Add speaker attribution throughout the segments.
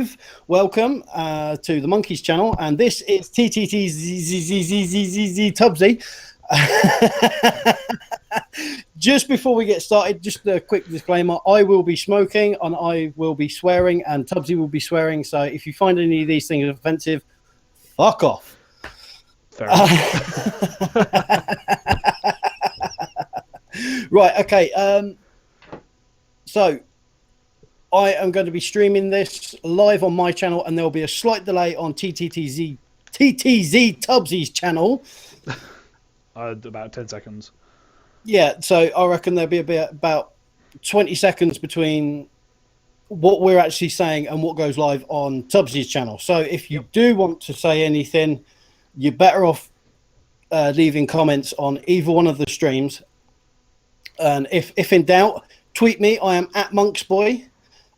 Speaker 1: live. Welcome to the Monkeys channel, and this is Tubsy. Just before we get started, just a quick disclaimer: I will be smoking, and I will be swearing, and Tubsy will be swearing. So if you find any of these things offensive, fuck off. Right. Okay. So I am going to be streaming this live on my channel, and there will be a slight delay on TTZ Tubsy's channel.
Speaker 2: About 10 seconds.
Speaker 1: Yeah, so I reckon there'll be about 20 seconds between what we're actually saying and what goes live on Tubsy's channel. So if you do want to say anything, you're better off leaving comments on either one of the streams. And if in doubt, tweet me. I am at Monksboy.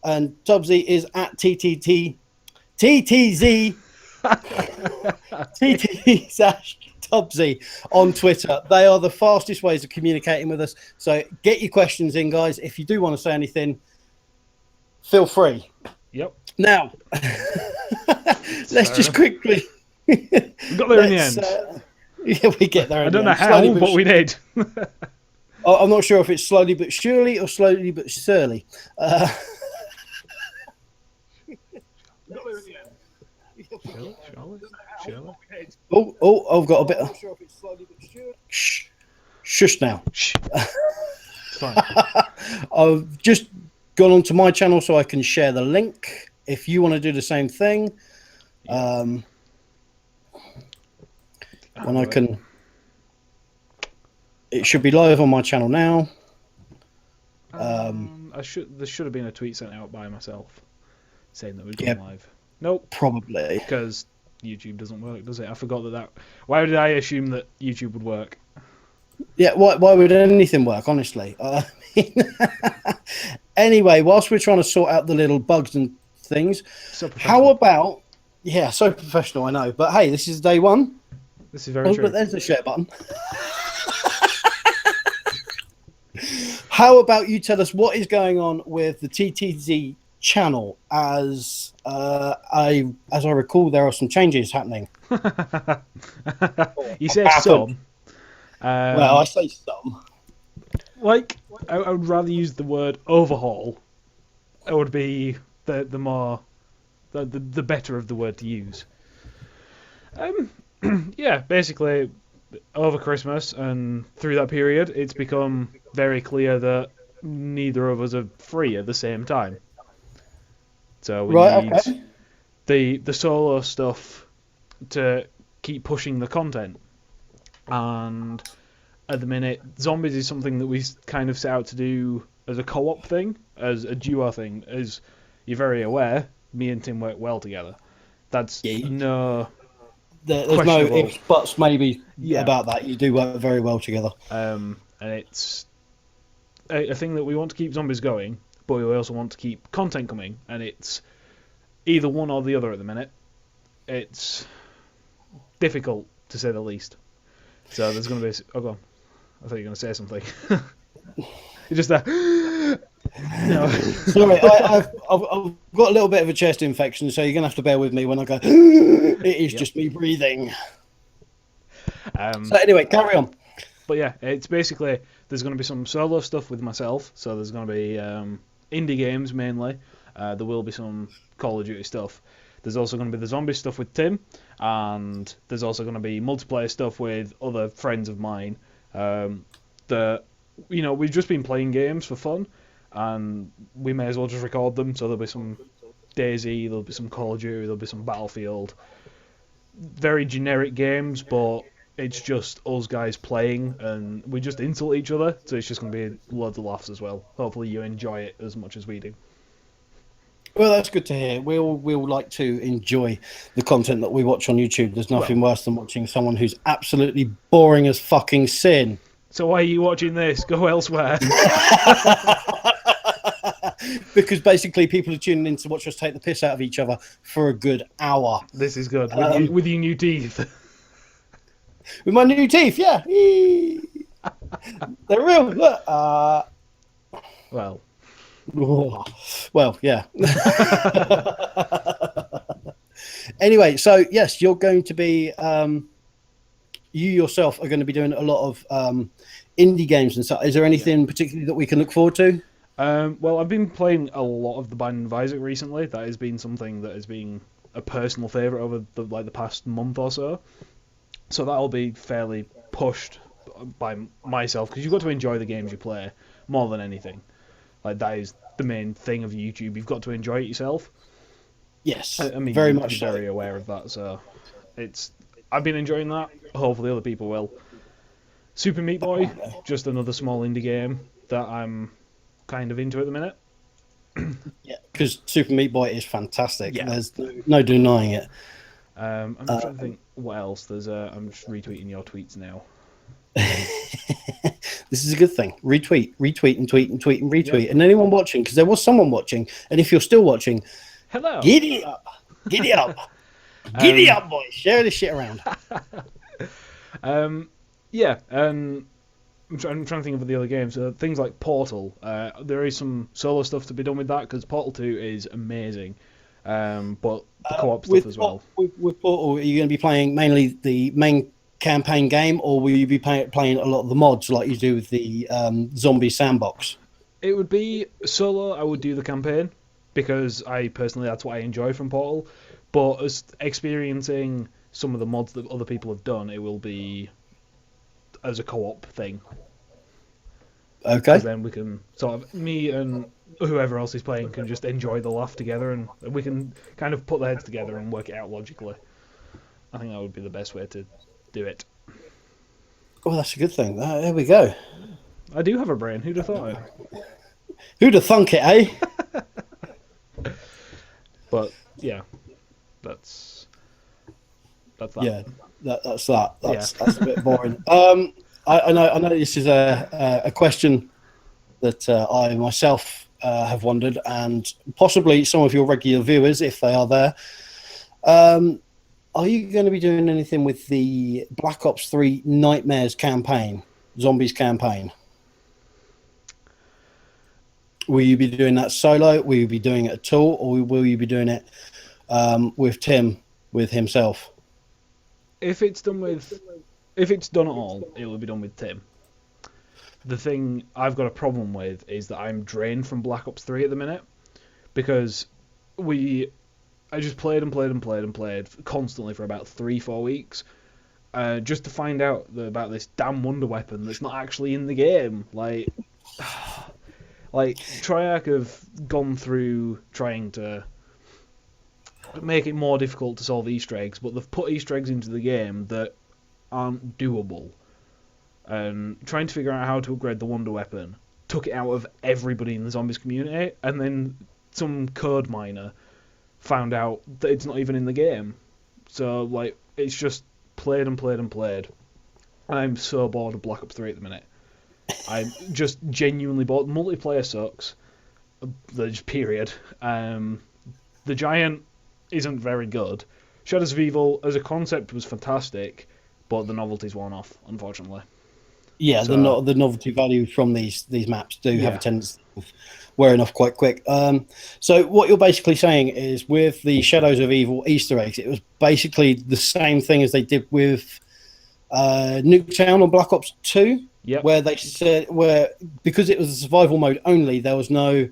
Speaker 1: And Tubsy is at TTZ Tubsy on Twitter. They are the fastest ways of communicating with us. So get your questions in, guys. If you do want to say anything, feel free.
Speaker 2: Yep.
Speaker 1: Now, let's just quickly.
Speaker 2: We got there in the end.
Speaker 1: Yeah, we get there.
Speaker 2: I don't know how, but we did.
Speaker 1: I'm not sure if it's slowly but surely or slowly but surely. Oh, I've got a bit of... Shh. Shush now.
Speaker 2: Shh. Fine.
Speaker 1: I've just gone onto my channel so I can share the link. If you want to do the same thing, when I can... It should be live on my channel now.
Speaker 2: There should have been a tweet sent out by myself saying that we've gone live. Nope.
Speaker 1: Probably.
Speaker 2: Because YouTube doesn't work, does it? I forgot that. Why did I assume that YouTube would work?
Speaker 1: Yeah, why would anything work, honestly? Anyway, whilst we're trying to sort out the little bugs and things, how about... Yeah, so professional, I know. But hey, this is day one.
Speaker 2: This is very true.
Speaker 1: But there's the share button. How about you tell us what is going on with the TTZ channel? As I recall, there are some changes happening.
Speaker 2: You say some.
Speaker 1: Well, I say some.
Speaker 2: Like, I would rather use the word overhaul. It would be the better of the word to use. Yeah, basically, over Christmas and through that period, it's become very clear that neither of us are free at the same time. So we need the solo stuff to keep pushing the content. And at the minute, Zombies is something that we kind of set out to do as a co-op thing, as a duo thing. As you're very aware, me and Tim work well together. That's
Speaker 1: there's
Speaker 2: no
Speaker 1: ifs, buts, maybe about that. You do work very well together.
Speaker 2: And it's a thing that we want to keep Zombies going, but we also want to keep content coming, and it's either one or the other at the minute. It's difficult, to say the least. So there's going to be... Oh, go on. I thought you were going to say something. You're just there... No.
Speaker 1: Sorry, I've got a little bit of a chest infection, so you're going to have to bear with me when I go... It is just me breathing. So anyway, carry on.
Speaker 2: But yeah, it's basically... There's going to be some solo stuff with myself, so there's going to be indie games mainly. There will be some Call of Duty stuff. There's also going to be the zombie stuff with Tim, and there's also going to be multiplayer stuff with other friends of mine. We've just been playing games for fun, and we may as well just record them. So there'll be some DayZ, there'll be some Call of Duty, there'll be some Battlefield. Very generic games, but it's just us guys playing, and we just insult each other, so it's just going to be loads of laughs as well. Hopefully you enjoy it as much as we do.
Speaker 1: Well, that's good to hear. We'll like to enjoy the content that we watch on YouTube. There's nothing worse than watching someone who's absolutely boring as fucking sin.
Speaker 2: So why are you watching this? Go elsewhere.
Speaker 1: Because basically people are tuning in to watch us take the piss out of each other for a good hour.
Speaker 2: This is good. With your new teeth.
Speaker 1: With my new teeth, yeah. They're real. Look.
Speaker 2: Well,
Speaker 1: Well, yeah. Anyway, so yes, you're going to be you yourself are going to be doing a lot of indie games and stuff. Is there anything particularly that we can look forward to?
Speaker 2: Well, I've been playing a lot of the Binding of Isaac recently. That has been something that has been a personal favourite over the past month or so. So that'll be fairly pushed by myself because you've got to enjoy the games you play more than anything. Like that is the main thing of YouTube. You've got to enjoy it yourself.
Speaker 1: Yes,
Speaker 2: I mean,
Speaker 1: very
Speaker 2: you're
Speaker 1: much so.
Speaker 2: very aware of that. So I've been enjoying that. Hopefully, other people will. Super Meat Boy, just another small indie game that I'm kind of into at the minute.
Speaker 1: Yeah, because Super Meat Boy is fantastic.
Speaker 2: Yeah.
Speaker 1: There's no denying it.
Speaker 2: I'm trying to think what else. I'm just retweeting your tweets now.
Speaker 1: This is a good thing. Retweet, and tweet, and tweet, and retweet.
Speaker 2: Yep.
Speaker 1: And anyone watching, because there was someone watching, and if you're still watching,
Speaker 2: hello,
Speaker 1: giddy up, giddy up, giddy up, boys. Share this shit around.
Speaker 2: Yeah. I'm trying to think of the other games. Things like Portal. There is some solo stuff to be done with that because Portal 2 is amazing. But the co-op stuff as well.
Speaker 1: With Portal, are you going to be playing mainly the main campaign game, or will you be playing a lot of the mods like you do with the zombie sandbox?
Speaker 2: It would be solo. I would do the campaign because that's what I enjoy from Portal. But as experiencing some of the mods that other people have done, it will be as a co-op thing.
Speaker 1: Okay.
Speaker 2: Then we can me and whoever else is playing can just enjoy the laugh together, and we can kind of put the heads together and work it out logically. I think that would be the best way to do it.
Speaker 1: Oh, that's a good thing. There we go.
Speaker 2: I do have a brain. Who'd have thought it?
Speaker 1: Who'd have thunk it, eh?
Speaker 2: But yeah, that's that.
Speaker 1: Yeah, that's that. That's a bit boring. I know this is a question that I myself have wondered, and possibly some of your regular viewers, if they are there. Are you going to be doing anything with the Black Ops 3 Nightmares campaign, Zombies campaign? Will you be doing that solo? Will you be doing it at all? Or will you be doing it with Tim, with himself?
Speaker 2: If it's done at all, it will be done with Tim. The thing I've got a problem with is that I'm drained from Black Ops 3 at the minute because I just played constantly for about 3-4 weeks just to find out about this damn wonder weapon that's not actually in the game. Like Triarch have gone through trying to make it more difficult to solve Easter eggs, but they've put Easter eggs into the game that aren't doable. And trying to figure out how to upgrade the wonder weapon took it out of everybody in the zombies community, and then some code miner found out that it's not even in the game. So it's just played. And I'm so bored of Black Ops 3 at the minute. I'm just genuinely bored. Multiplayer sucks. Just period. The Giant isn't very good. Shadows of Evil as a concept was fantastic, but the novelty's worn off, unfortunately.
Speaker 1: Yeah,
Speaker 2: So,
Speaker 1: the novelty value from these maps do have a tendency of wearing off quite quick. So what you're basically saying is with the Shadows of Evil Easter eggs, it was basically the same thing as they did with Nuketown on Black Ops 2, where they said because it was a survival mode only, there was none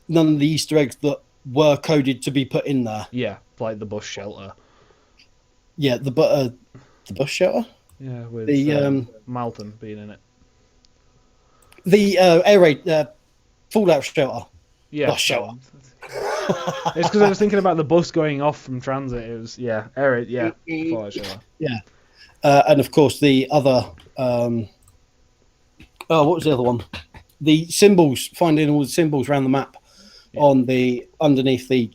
Speaker 1: of the Easter eggs that were coded to be put in there.
Speaker 2: Yeah, like the bus shelter.
Speaker 1: Yeah, the bus shelter.
Speaker 2: Yeah, with
Speaker 1: the
Speaker 2: Malton being in it.
Speaker 1: The air raid fallout shelter.
Speaker 2: Yeah,
Speaker 1: bus shelter.
Speaker 2: It's because I was thinking about the bus going off from transit. It was air raid. Yeah, fallout shelter.
Speaker 1: Yeah, and of course the other. What was the other one? The symbols. Finding all the symbols around the map on the underneath the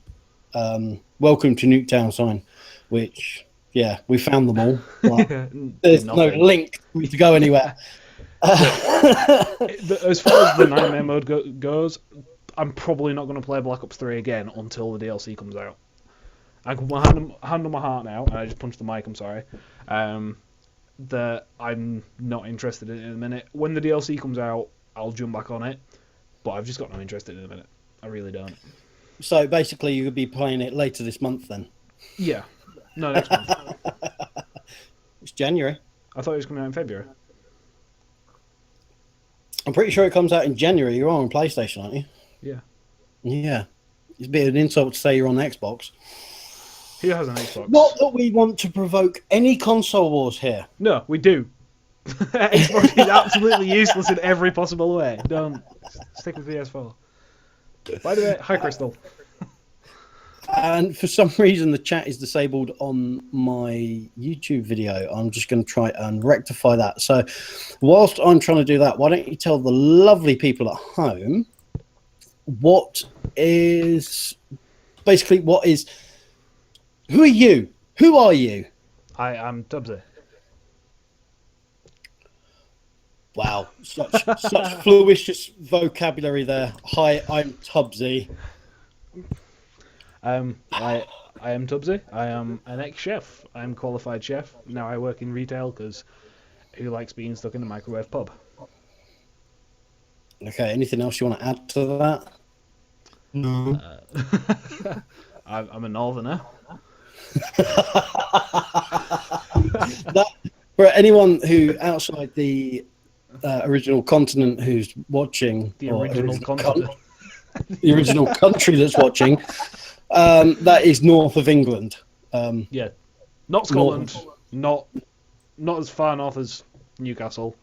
Speaker 1: "Welcome to Nuketown" sign, which. Yeah, we found them all. There's no link for me to go anywhere.
Speaker 2: As far as the Nightmare mode goes, I'm probably not going to play Black Ops 3 again until the DLC comes out. I can hand on my heart now, and I just punched the mic, I'm sorry, that I'm not interested in it in a minute. When the DLC comes out, I'll jump back on it, but I've just got no interest in it in a minute. I really don't.
Speaker 1: So basically, you could be playing it later this month then?
Speaker 2: Yeah. No, next month.
Speaker 1: It's January.
Speaker 2: I thought it was coming out in February.
Speaker 1: I'm pretty sure it comes out in January. You're on PlayStation, aren't you?
Speaker 2: Yeah.
Speaker 1: Yeah. It's a bit of an insult to say you're on Xbox.
Speaker 2: Who has an Xbox?
Speaker 1: Not that we want to provoke any console wars here.
Speaker 2: No, we do. Xbox is absolutely useless in every possible way. Don't stick with PS4. By the way, hi Crystal.
Speaker 1: And for some reason, the chat is disabled on my YouTube video. I'm just going to try and rectify that. So whilst I'm trying to do that, why don't you tell the lovely people at home who are you? Who are you?
Speaker 2: I am Tubsy.
Speaker 1: Wow, such fluidous vocabulary there. Hi, I'm Tubsy.
Speaker 2: I am Tubsy. I am an ex-chef. I'm a qualified chef. Now I work in retail because who likes being stuck in a microwave pub?
Speaker 1: Okay, anything else you want to add to that? No.
Speaker 2: I'm a northerner.
Speaker 1: For anyone who outside the original continent who's watching,
Speaker 2: The original continent.
Speaker 1: The original country that's watching, that is north of England.
Speaker 2: Yeah, not Scotland. Not as far north as Newcastle.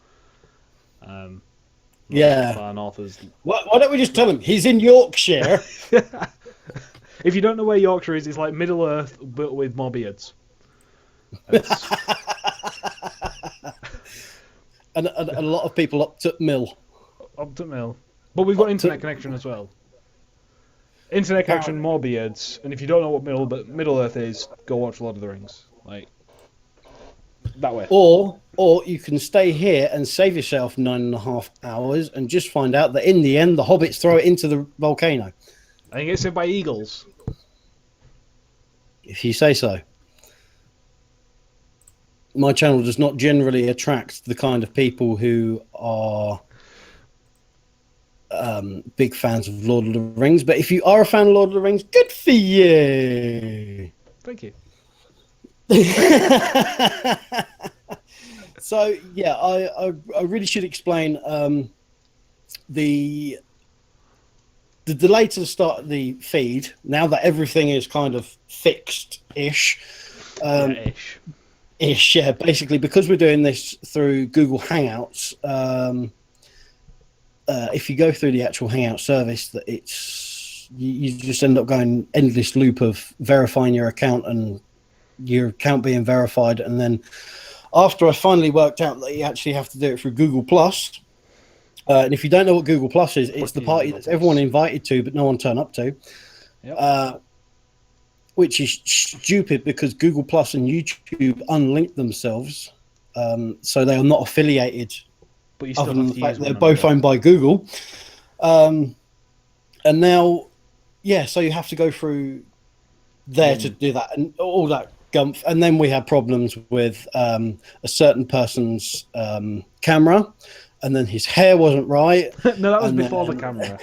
Speaker 2: Not as far north as.
Speaker 1: Why don't we just tell him he's in Yorkshire?
Speaker 2: If you don't know where Yorkshire is, it's like Middle Earth but with more beards.
Speaker 1: And a lot of people up to Mill.
Speaker 2: Up to Mill. But we've got internet connection as well. Internet connection, more beards. And if you don't know what Middle Earth is, go watch Lord of the Rings. Like, that way.
Speaker 1: Or you can stay here and save yourself 9.5 hours and just find out that in the end, the hobbits throw it into the volcano.
Speaker 2: I think it's hit by eagles.
Speaker 1: If you say so. My channel does not generally attract the kind of people who are big fans of Lord of the Rings. But if you are a fan of Lord of the Rings, good for you.
Speaker 2: Thank you.
Speaker 1: So, yeah, I really should explain the delay to the start of the feed, now that everything is kind of fixed-ish. Ish, yeah, basically, because we're doing this through Google Hangouts, if you go through the actual Hangout service, that you just end up going endless loop of verifying your account and your account being verified, and then after I finally worked out that you actually have to do it through Google Plus, and if you don't know what Google Plus is, it's the party that's everyone invited to but no one turned up to. Yep. Which is stupid because Google Plus and YouTube unlinked themselves, so they are not affiliated.
Speaker 2: But you still
Speaker 1: other than
Speaker 2: have
Speaker 1: the
Speaker 2: to
Speaker 1: fact
Speaker 2: use
Speaker 1: they're both owned by Google. And now, yeah, so you have to go through there to do that and all that gumph. And then we had problems with a certain person's camera, and then his hair wasn't right.
Speaker 2: No, that was before the camera.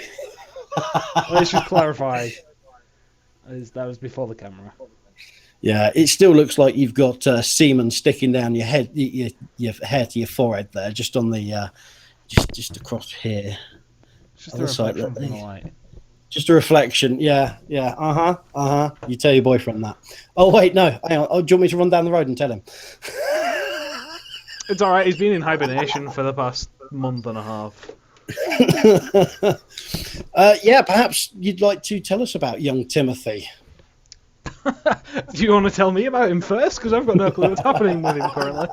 Speaker 2: Let's just clarify. That was before the camera.
Speaker 1: Yeah, it still looks like you've got semen sticking down your head, your hair to your forehead there, just on the, just across here.
Speaker 2: It's just a reflection from the light.
Speaker 1: Just a reflection, yeah. You tell your boyfriend that. Oh wait, no, hang on. Oh, do you want me to run down the road and tell him?
Speaker 2: It's all right. He's been in hibernation for the past month and a half.
Speaker 1: Yeah, perhaps you'd like to tell us about young Timothy.
Speaker 2: Do you want to tell me about him first? Because I've got no clue what's happening with him currently.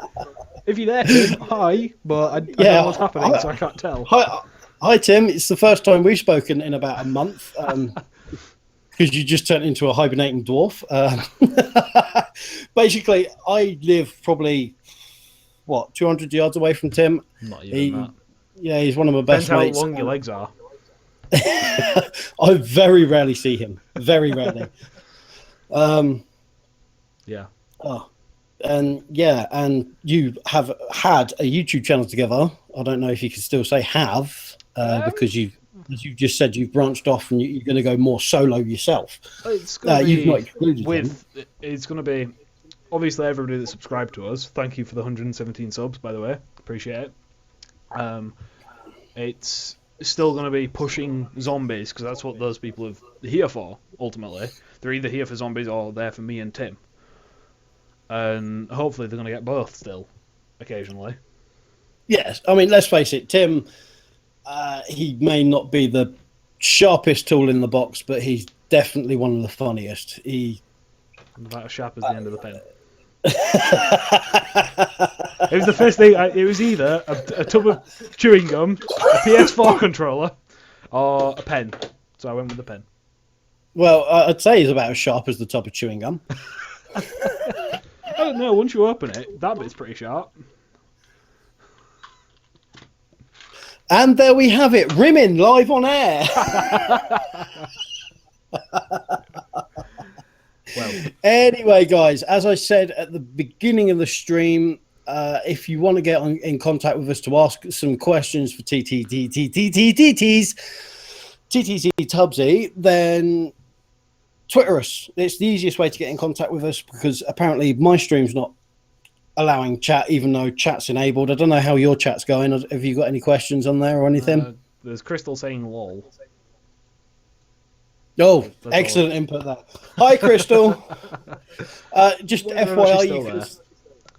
Speaker 2: If you're there, Tim, hi, but I don't know what's happening, so I can't tell.
Speaker 1: Hi, Tim. It's the first time we've spoken in about a month, because you just turned into a hibernating dwarf. Basically, I live probably, 200 yards away from Tim.
Speaker 2: Not even that.
Speaker 1: Yeah, he's one of my best mates.
Speaker 2: Depends how long your legs are.
Speaker 1: I very rarely see him. Very rarely.
Speaker 2: Yeah.
Speaker 1: Oh, and you have had a YouTube channel together. I don't know if you can still say have, because as you've just said, you've branched off and you're going to go more solo yourself.
Speaker 2: It's going to be
Speaker 1: you've not excluded him.
Speaker 2: It's going to be obviously everybody that subscribed to us, thank you for the 117 subs, by the way. Appreciate it. It's still going to be pushing zombies, because that's what those people are here for, ultimately. They're either here for zombies or there for me and Tim. And hopefully they're going to get both still, occasionally.
Speaker 1: Yes, I mean, let's face it, Tim, he may not be the sharpest tool in the box, but he's definitely one of the funniest.
Speaker 2: About as sharp as the end of the pen. It was the first thing. It was either a tub of chewing gum, a PS4 controller, or a pen. So I went with the pen.
Speaker 1: Well, I'd say he's about as sharp as the top of chewing gum.
Speaker 2: I don't know. Once you open it, that bit's pretty sharp.
Speaker 1: And there we have it, rimming live on air.
Speaker 2: Well,
Speaker 1: anyway, guys, as I said at the beginning of the stream, if you want to get in contact with us to ask some questions for TTZ Tubsy, then Twitter us. It's the easiest way to get in contact with us, because apparently my stream's not allowing chat, even though chat's enabled. I don't know how your chat's going. Have you got any questions on there or anything?
Speaker 2: There's Crystal saying lol.
Speaker 1: Oh, excellent input there. Hi, Crystal. Just FYI,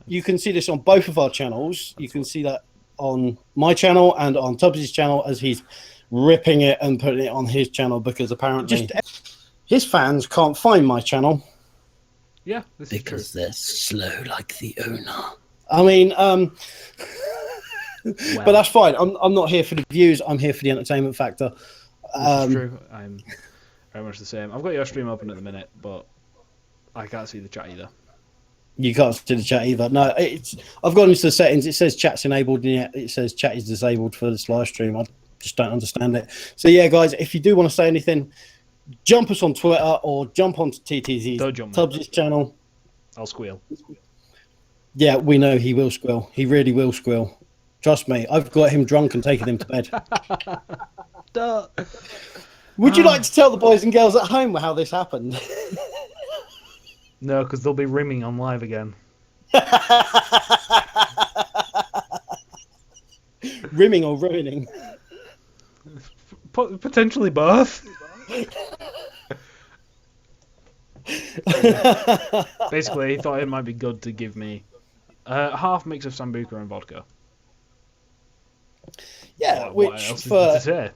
Speaker 1: you can see this on both of our channels. You can see that on my channel and on Tubsy's channel, as he's ripping it and putting it on his channel, because apparently his fans can't find my channel.
Speaker 2: Yeah,
Speaker 1: because they're slow like the owner. I mean, but that's fine. I'm not here for the views. I'm here for the entertainment factor.
Speaker 2: This is true. I'm very much the same. I've got your stream open at the minute, but I can't see the chat either.
Speaker 1: You can't see the chat either. No, I've gone into the settings. It says chat's enabled, and yet it says chat is disabled for this live stream. I just don't understand it. So yeah, guys, if you do want to say anything, jump us on Twitter or jump onto Tubsy's channel.
Speaker 2: I'll squeal.
Speaker 1: Yeah, we know he will squeal. He really will squeal. Trust me, I've got him drunk and taken him to bed. Would you like to tell the boys and girls at home how this happened?
Speaker 2: No, because they'll be rimming on live again.
Speaker 1: Rimming or ruining?
Speaker 2: Potentially both. Basically, he thought it might be good to give me half mix of Sambuca and vodka.
Speaker 1: Yeah,
Speaker 2: what
Speaker 1: which
Speaker 2: else
Speaker 1: for
Speaker 2: to say?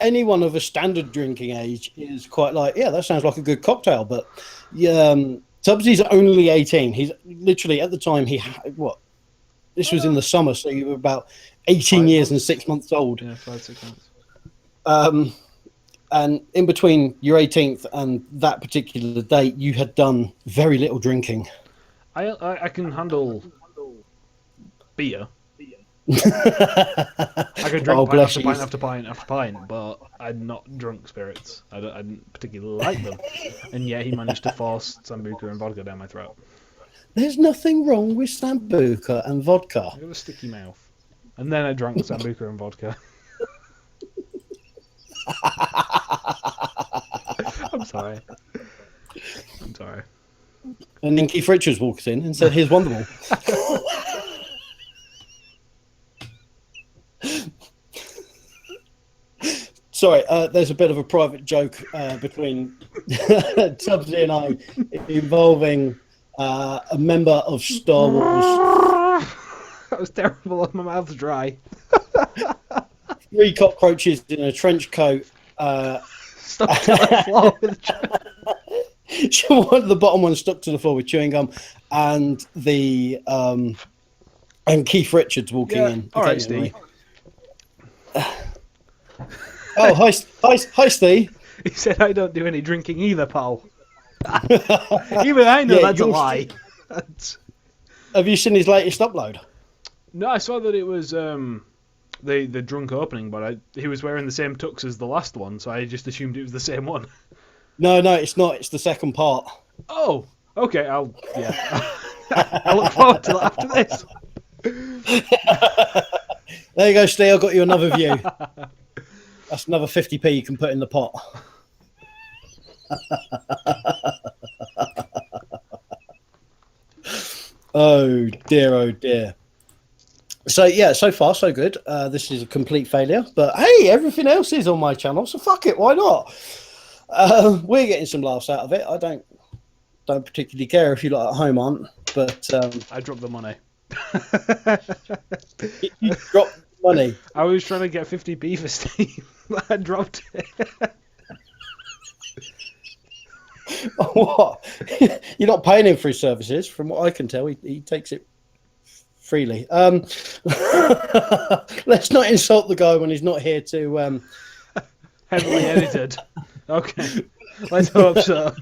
Speaker 1: anyone of a standard drinking age is quite like, yeah, that sounds like a good cocktail. But Tubsy's only 18. He's literally, at the time, this was in the summer, so you were about 18 years and 6 months old.
Speaker 2: Yeah, 5-6 months.
Speaker 1: And in between your 18th and that particular date, you had done very little drinking.
Speaker 2: I can handle beer. I could drink pint after pint after pint after pint, but I'm not drunk spirits. I didn't particularly like them. And yet he managed to force Sambuca and vodka down my throat.
Speaker 1: There's nothing wrong with Sambuca and vodka.
Speaker 2: I got a sticky mouth. And then I drank Sambuca and vodka. I'm sorry.
Speaker 1: And then Keith Richards walks in and said, "Here's Wonderwall." Sorry, there's a bit of a private joke between Tubsy and I involving a member of Star Wars.
Speaker 2: That was terrible. My mouth's dry.
Speaker 1: 3 cockroaches in a trench coat.
Speaker 2: Stuck to the floor with
Speaker 1: the bottom one stuck to the floor with chewing gum, and and Keith Richards walking in.
Speaker 2: All right, Steve.
Speaker 1: Oh, hi, Steve.
Speaker 2: He said, "I don't do any drinking either, pal." Even I know that's a lie.
Speaker 1: Have you seen his latest upload?
Speaker 2: No, I saw that it was the drunk opening, but he was wearing the same tux as the last one, so I just assumed it was the same one.
Speaker 1: No, it's not. It's the second part.
Speaker 2: Oh, okay. I look forward to that after this.
Speaker 1: There you go, Steve. I got you another view. That's another 50p you can put in the pot. Oh dear, oh dear. So yeah, so far so good. This is a complete failure, but hey, everything else is on my channel, so fuck it, why not? We're getting some laughs out of it. I don't particularly care if you lot at home aren't, but
Speaker 2: I dropped the money.
Speaker 1: you dropped money.
Speaker 2: I was trying to get 50p for Steam. I dropped it.
Speaker 1: What? You're not paying him for his services, from what I can tell. He takes it freely. Let's not insult the guy when he's not here to.
Speaker 2: Heavily edited. Okay, let's hope so.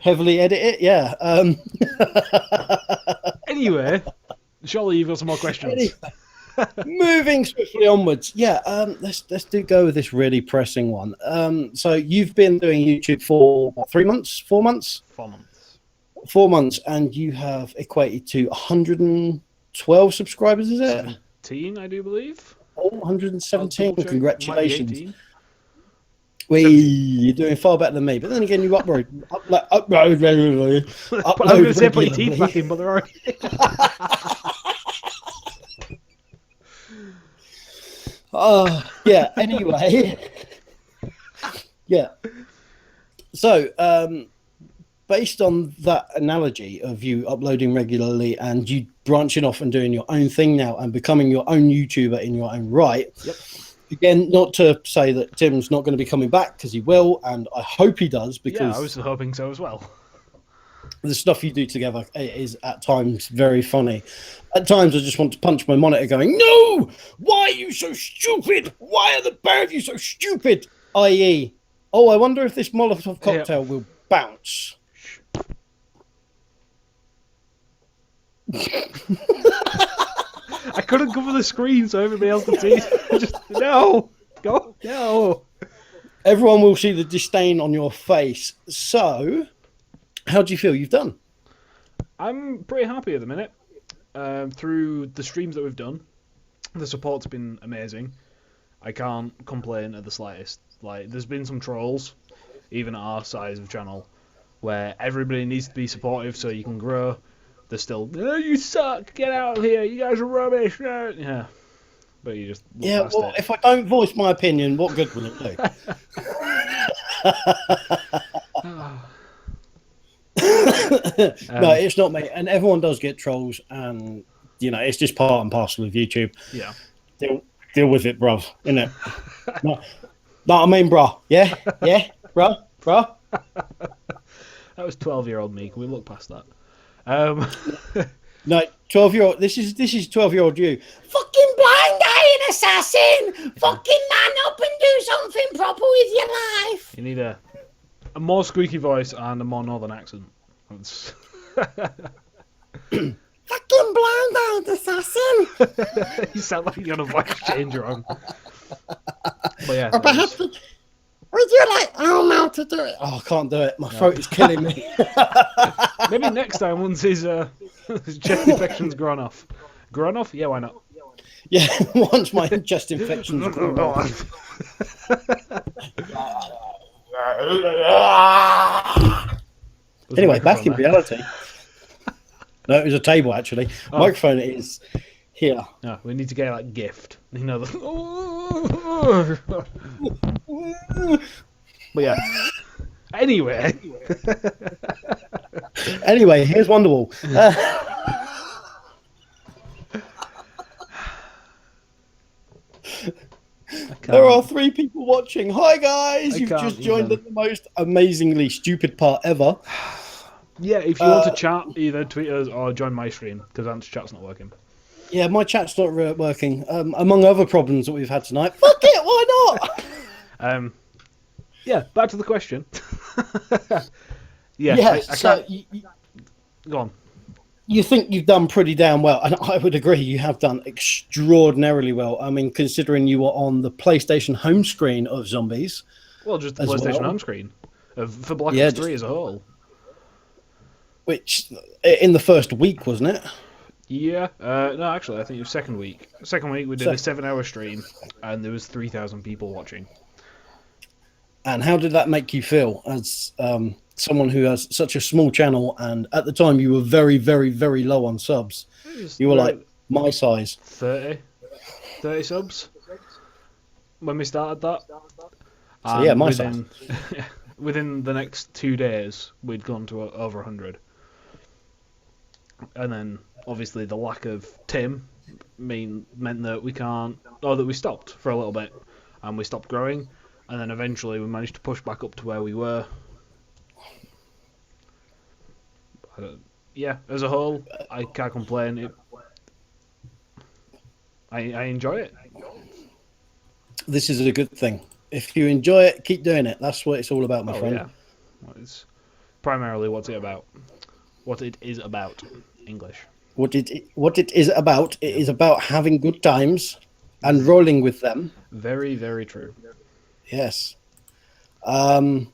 Speaker 1: Heavily edit it, yeah.
Speaker 2: Anyway, surely you've got some more questions.
Speaker 1: Moving swiftly onwards, yeah. Let's go with this really pressing one. So you've been doing YouTube for what, 3 months, 4 months?
Speaker 2: 4 months.
Speaker 1: 4 months, and you have equated to 112 subscribers, is it?
Speaker 2: 17, I do believe.
Speaker 1: Oh, 117. Congratulations.
Speaker 2: 18.
Speaker 1: You're doing far better than me. But then again, you upload regularly.
Speaker 2: I'm going to say put your teeth back in, but they're already.
Speaker 1: Yeah. Anyway, yeah. So, based on that analogy of you uploading regularly and you branching off and doing your own thing now and becoming your own YouTuber in your own right.
Speaker 2: Yep.
Speaker 1: Again, not to say that Tim's not going to be coming back, because he will, and I hope he does, because
Speaker 2: Yeah, I was hoping so as well.
Speaker 1: the stuff you do together is at times very funny. At times I just want to punch my monitor going, no! Why are you so stupid? Why are the pair of you so stupid? I.e., oh, I wonder if this Molotov cocktail will bounce.
Speaker 2: I couldn't cover the screen so everybody else could see. Just no, no.
Speaker 1: Everyone will see the disdain on your face. So, how do you feel you've done?
Speaker 2: I'm pretty happy at the minute. Through the streams that we've done, the support's been amazing. I can't complain at the slightest. Like, there's been some trolls, even at our size of channel, where everybody needs to be supportive so you can grow. They're still, oh, you suck, get out of here, you guys are rubbish. Yeah, but you just look past it.
Speaker 1: If I don't voice my opinion, what good will it do? No, it's not me. And everyone does get trolls, and you know, it's just part and parcel of YouTube.
Speaker 2: Yeah.
Speaker 1: Deal with it, bruv. Innit? No, I mean, bruh. Yeah, bruh.
Speaker 2: That was 12-year-old me. Can we look past that?
Speaker 1: No, 12-year-old. This is 12-year-old you. Fucking blind iron assassin! Fucking man up and do something proper with your life.
Speaker 2: You need a more squeaky voice and a more northern accent.
Speaker 1: Fucking blind iron assassin!
Speaker 2: You sound like you're on a voice changer on. But yeah.
Speaker 1: Or perhaps would you like Elmo to do it? Oh, I can't do it. My throat is killing me.
Speaker 2: Maybe next time once his chest infection's grown off. Grown off? Yeah, why not?
Speaker 1: Yeah, once my chest infection's grown off. Anyway, back in reality. No, it was a table actually.
Speaker 2: Oh.
Speaker 1: Microphone is here.
Speaker 2: No, we need to get like gift. You know the. But yeah. Anyway.
Speaker 1: Anyway, here's Wonderwall. There are 3 people watching. Hi guys, you've just joined at the most amazingly stupid part ever.
Speaker 2: Yeah, if you want to chat, either tweet us or join my stream, because Ant's chat's not working.
Speaker 1: Yeah, my chat's not working. Among other problems that we've had tonight. Fuck it, why not?
Speaker 2: Yeah, back to the question. Yeah,
Speaker 1: yes,
Speaker 2: go on.
Speaker 1: You think you've done pretty damn well, and I would agree you have done extraordinarily well. I mean, considering you were on the PlayStation home screen of Zombies.
Speaker 2: Well, just the PlayStation home screen for Black Ops 3 as a whole.
Speaker 1: Which, in the first week, wasn't it?
Speaker 2: Yeah. No, actually, I think it was second week. Second week, we did a 7-hour stream, and there was 3,000 people watching.
Speaker 1: And how did that make you feel? As someone who has such a small channel, and at the time you were very, very, very low on subs. You were like my size.
Speaker 2: 30 subs when we started that.
Speaker 1: So yeah, my size.
Speaker 2: Within the next 2 days, we'd gone to over 100. And then, obviously, the lack of Tim meant that we stopped for a little bit, and we stopped growing, and then eventually we managed to push back up to where we were. Yeah, as a whole, I can't complain. I enjoy it.
Speaker 1: This is a good thing. If you enjoy it, keep doing it. That's what it's all about, my friend.
Speaker 2: Yeah. Well, it's primarily what it is about. English. What
Speaker 1: it is about? It is about having good times and rolling with them.
Speaker 2: Very, very true.
Speaker 1: Yes. And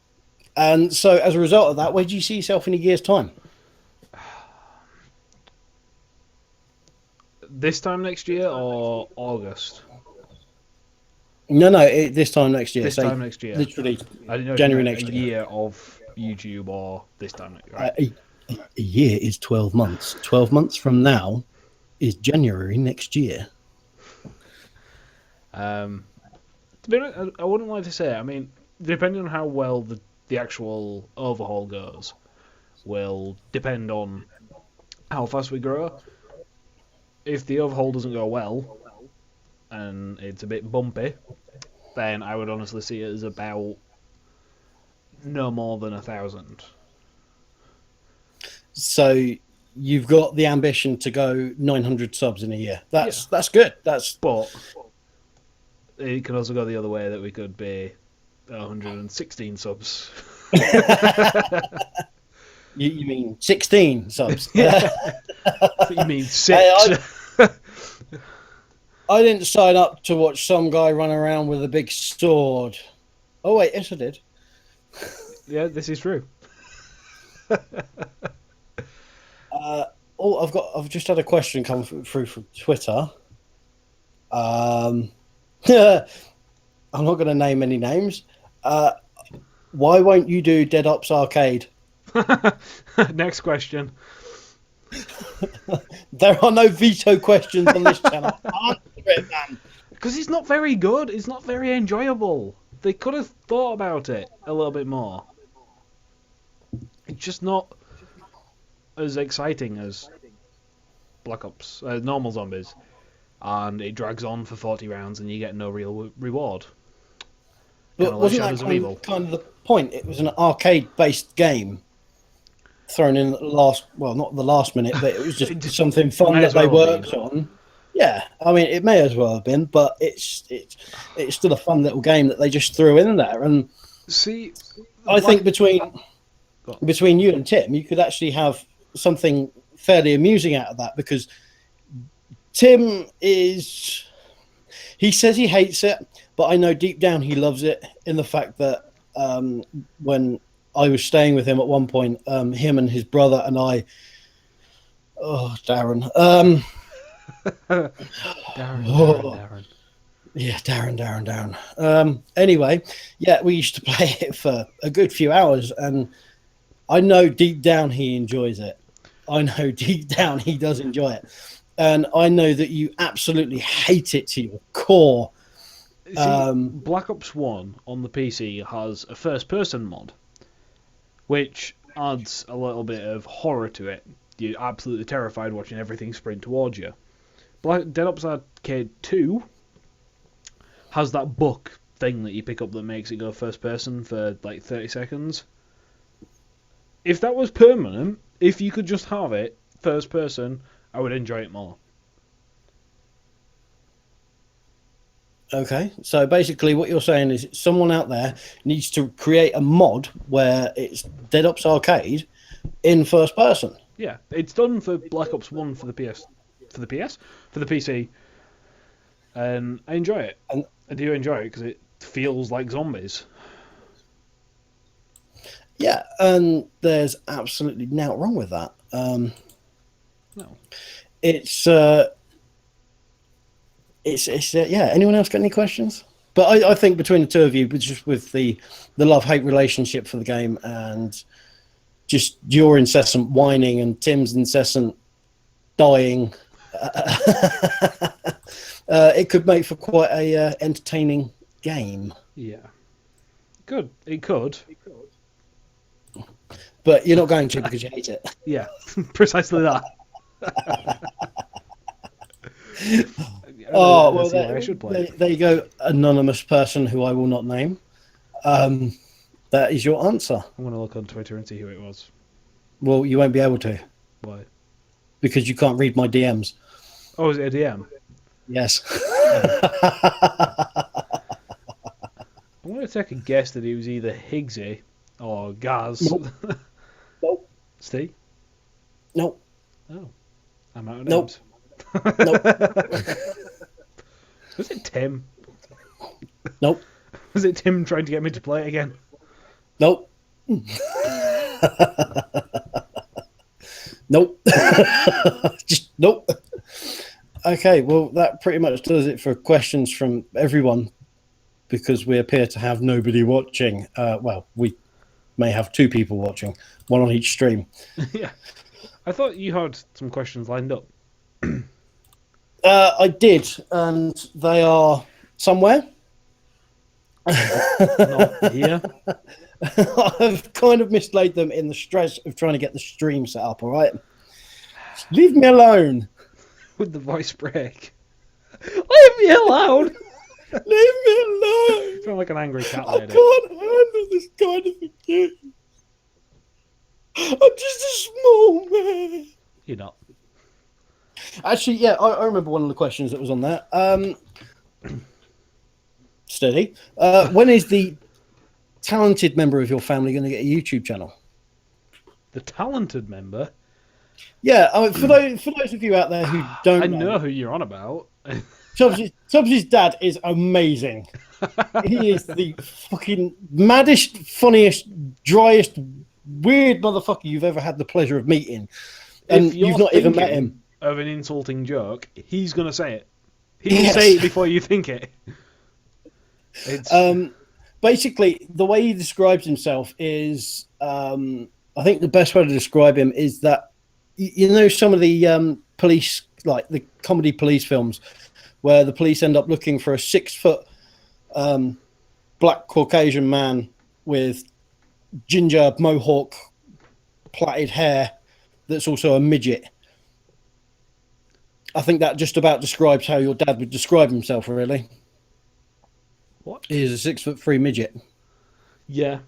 Speaker 1: so, as a result of that, where do you see yourself in a year's time?
Speaker 2: This time next year or August?
Speaker 1: No, this time next year.
Speaker 2: This time next year.
Speaker 1: Literally,
Speaker 2: I didn't know
Speaker 1: January next year.
Speaker 2: A year of YouTube or this time next year. Right?
Speaker 1: A year is 12 months. 12 months from now is January next year.
Speaker 2: To be honest, I wouldn't like to say. I mean, depending on how well the actual overhaul goes, will depend on how fast we grow. If the overhaul doesn't go well, and it's a bit bumpy, then I would honestly see it as about no more than 1,000.
Speaker 1: So you've got the ambition to go 900 subs in a year. That's good.
Speaker 2: But it could also go the other way, that we could be 116 subs.
Speaker 1: You mean 16 subs?
Speaker 2: You mean 6?
Speaker 1: I didn't sign up to watch some guy run around with a big sword. Oh wait, yes I did.
Speaker 2: Yeah, this is true.
Speaker 1: I've just had a question come through from Twitter. I'm not going to name any names. Why won't you do Dead Ops Arcade?
Speaker 2: Next question.
Speaker 1: There are no veto questions on this channel. Answer it, man.
Speaker 2: Because it's not very good. It's not very enjoyable. They could have thought about it a little bit more. It's just not as exciting as Black Ops, normal zombies, and it drags on for 40 rounds and you get no real reward.
Speaker 1: But wasn't that kind of the point? It was an arcade-based game thrown in at the last, well, not the last minute, but it was just something fun that they worked on. Yeah, I mean, it may as well have been, but it's still a fun little game that they just threw in there. And
Speaker 2: see,
Speaker 1: I think between you and Tim, you could actually have something fairly amusing out of that, because Tim he says he hates it, but I know deep down he loves it, in the fact that when I was staying with him at one point, him and his brother and I, Darren.
Speaker 2: Darren.
Speaker 1: Yeah, Darren. Anyway, yeah, we used to play it for a good few hours, and I know deep down he enjoys it. I know deep down he does enjoy it. And I know that you absolutely hate it to your core.
Speaker 2: See, Black Ops 1 on the PC has a first-person mod, which adds a little bit of horror to it. You're absolutely terrified watching everything sprint towards you. Dead Ops Arcade 2 has that book thing that you pick up that makes it go first-person for like 30 seconds. If that was permanent, if you could just have it first-person, I would enjoy it more.
Speaker 1: Okay, so basically what you're saying is someone out there needs to create a mod where it's Dead Ops Arcade in first person.
Speaker 2: Yeah, it's done for Black Ops 1 for the PC, and I enjoy it. And I do enjoy it because it feels like zombies.
Speaker 1: Yeah, and there's absolutely nothing wrong with that.
Speaker 2: No,
Speaker 1: it's yeah. Anyone else got any questions? But I think between the two of you, just with the love-hate relationship for the game, and just your incessant whining and Tim's incessant dying, it could make for quite a entertaining game.
Speaker 2: Yeah. Good. It could.
Speaker 1: But you're not going to because you hate it.
Speaker 2: Yeah. Precisely that.
Speaker 1: Oh, well,
Speaker 2: I should play.
Speaker 1: there you go, anonymous person who I will not name. That is your answer.
Speaker 2: I'm going to look on Twitter and see who it was.
Speaker 1: Well, you won't be able to.
Speaker 2: Why?
Speaker 1: Because you can't read my DMs.
Speaker 2: Oh, is it a DM?
Speaker 1: Yes.
Speaker 2: I'm going to take a guess that he was either Higgsy or Gaz.
Speaker 1: Nope. Nope.
Speaker 2: Steve?
Speaker 1: Nope.
Speaker 2: Oh. I'm out of
Speaker 1: Nope.
Speaker 2: names.
Speaker 1: Nope.
Speaker 2: Was it Tim?
Speaker 1: Nope.
Speaker 2: Was it Tim trying to get me to play it again?
Speaker 1: Nope. Nope. Just nope. Okay, well, that pretty much does it for questions from everyone, because we appear to have nobody watching. Well, we may have 2 people watching, one on each stream.
Speaker 2: Yeah. I thought you had some questions lined up.
Speaker 1: I did, and they are somewhere.
Speaker 2: Not here.
Speaker 1: I've kind of mislaid them in the stress of trying to get the stream set up, all right? Just leave me alone.
Speaker 2: With the voice break. Leave me alone!
Speaker 1: Leave me alone.
Speaker 2: Sound like an angry cat
Speaker 1: I
Speaker 2: lady.
Speaker 1: can't handle this kind of a game. I'm just a small man.
Speaker 2: You're not.
Speaker 1: Actually, yeah, I remember one of the questions that was on there. Steady. When is the talented member of your family going to get a YouTube channel?
Speaker 2: The talented member?
Speaker 1: Yeah, for those of you out there who don't
Speaker 2: I know who you're on about.
Speaker 1: Tubsy's dad is amazing. He is the fucking maddest, funniest, driest, weird motherfucker you've ever had the pleasure of meeting. And you've not even met him.
Speaker 2: Of an insulting joke, he's going to say it. He will say it before you think it. It's...
Speaker 1: Basically, the way he describes himself is, I think the best way to describe him is that, you know, some of the police, like the comedy police films, where the police end up looking for a 6-foot black Caucasian man with ginger mohawk plaited hair that's also a midget. I think that just about describes how your dad would describe himself, really.
Speaker 2: What?
Speaker 1: He is a 6'3" midget.
Speaker 2: Yeah.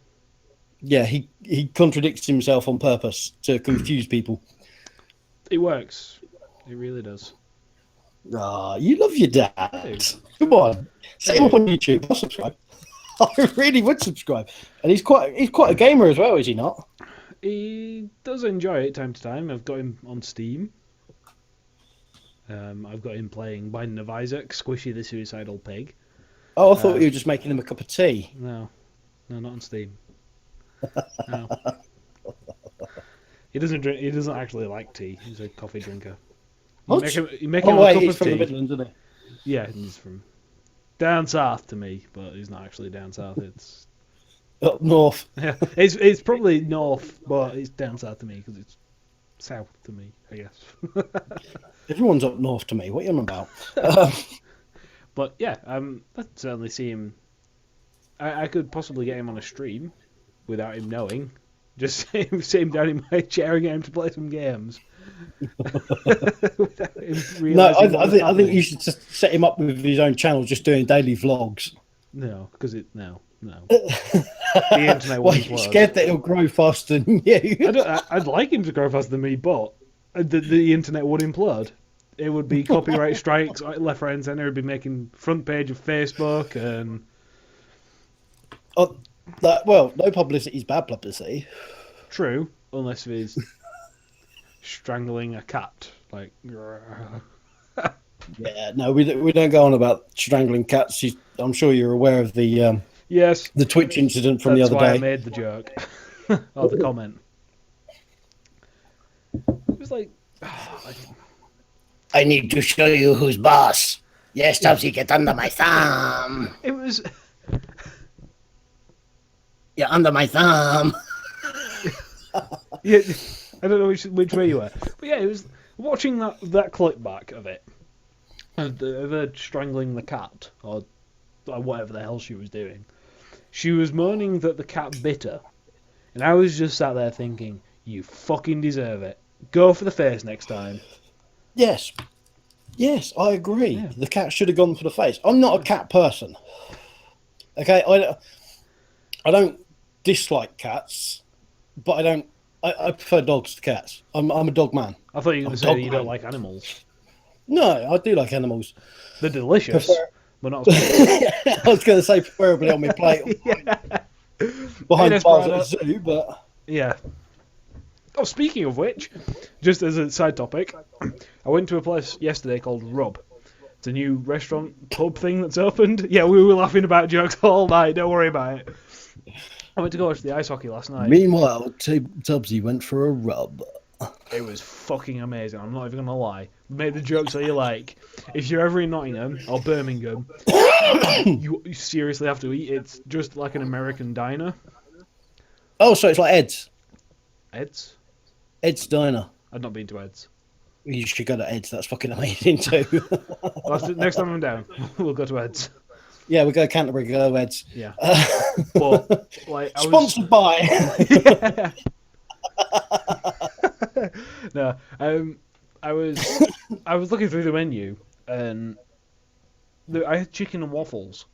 Speaker 1: Yeah, he contradicts himself on purpose to confuse people.
Speaker 2: It works. It really does.
Speaker 1: Ah, you love your dad. Come on, set him up on YouTube. I'll subscribe. I really would subscribe. And he's quite a gamer as well, is he not?
Speaker 2: He does enjoy it time to time. I've got him on Steam. I've got him playing Binding of Isaac, Squishy the Suicidal Pig.
Speaker 1: Oh, I thought you were just making him a cup of tea.
Speaker 2: No, not on Steam. No. He doesn't drink. He doesn't actually like tea. He's a coffee drinker. You make him a cup
Speaker 1: he's
Speaker 2: of
Speaker 1: from
Speaker 2: tea.
Speaker 1: the Midlands, isn't he?
Speaker 2: Yeah, he's from down south to me, but he's not actually down south. It's
Speaker 1: Up north.
Speaker 2: yeah, it's probably north, but it's down south to me because it's south to me, I guess.
Speaker 1: Everyone's up north to me. What are you on about?
Speaker 2: But yeah, I'd certainly see him. I could possibly get him on a stream without him knowing. Just sit him down in my chair and get him to play some games. Without him realising
Speaker 1: I think you should just set him up with his own channel, just doing daily vlogs.
Speaker 2: No, because no. The internet
Speaker 1: Why,
Speaker 2: won't
Speaker 1: you're
Speaker 2: implode.
Speaker 1: scared that he'll grow faster than you?
Speaker 2: I'd like him to grow faster than me, but the internet would implode. It would be copyright strikes left, right, and centre. It'd be making front page of Facebook and.
Speaker 1: Well, no publicity is bad publicity.
Speaker 2: True, unless he's strangling a cat, like.
Speaker 1: Yeah, no, we don't go on about strangling cats. I'm sure you're aware of the
Speaker 2: Yes.
Speaker 1: the Twitch incident from
Speaker 2: That's
Speaker 1: the other
Speaker 2: why
Speaker 1: day.
Speaker 2: I made the joke or the comment. It was like.
Speaker 1: I need to show you who's boss. Yes, Tubsy, get under my thumb.
Speaker 2: It was.
Speaker 1: You're under my thumb.
Speaker 2: Yeah, I don't know which way you were, but yeah, it was watching that clip back of it, of her strangling the cat or whatever the hell she was doing. She was moaning that the cat bit her, and I was just sat there thinking, you fucking deserve it. Go for the face next time.
Speaker 1: Yes. Yes, I agree.
Speaker 2: Yeah.
Speaker 1: The cat should have gone for the face. I'm not a cat person. Okay, I don't dislike cats, but I prefer dogs to cats. I'm a dog man.
Speaker 2: I thought you were going to say that you don't like animals.
Speaker 1: No, I do like animals.
Speaker 2: They're delicious, but not.
Speaker 1: I was going to say preferably on my plate, behind bars at a zoo, but
Speaker 2: yeah. Oh, speaking of which, just as a side topic, I went to a place yesterday called Rub. It's a new restaurant pub thing that's opened. Yeah, we were laughing about jokes all night. Don't worry about it. I went to go watch the ice hockey last night.
Speaker 1: Meanwhile, Tubsy went for a rub.
Speaker 2: It was fucking amazing. I'm not even gonna lie. Made the jokes that you like. If you're ever in Nottingham or Birmingham, you seriously have to eat. It's just like an American diner.
Speaker 1: Oh, so it's like Ed's.
Speaker 2: Ed's?
Speaker 1: Ed's Diner.
Speaker 2: I've not been to Ed's.
Speaker 1: You should go to Ed's. That's fucking amazing too.
Speaker 2: Next time I'm down, we'll go to Ed's.
Speaker 1: Yeah, we go to Canterbury, go to Ed's.
Speaker 2: Yeah. But like,
Speaker 1: Sponsored by.
Speaker 2: No, I was looking through the menu and I had chicken and waffles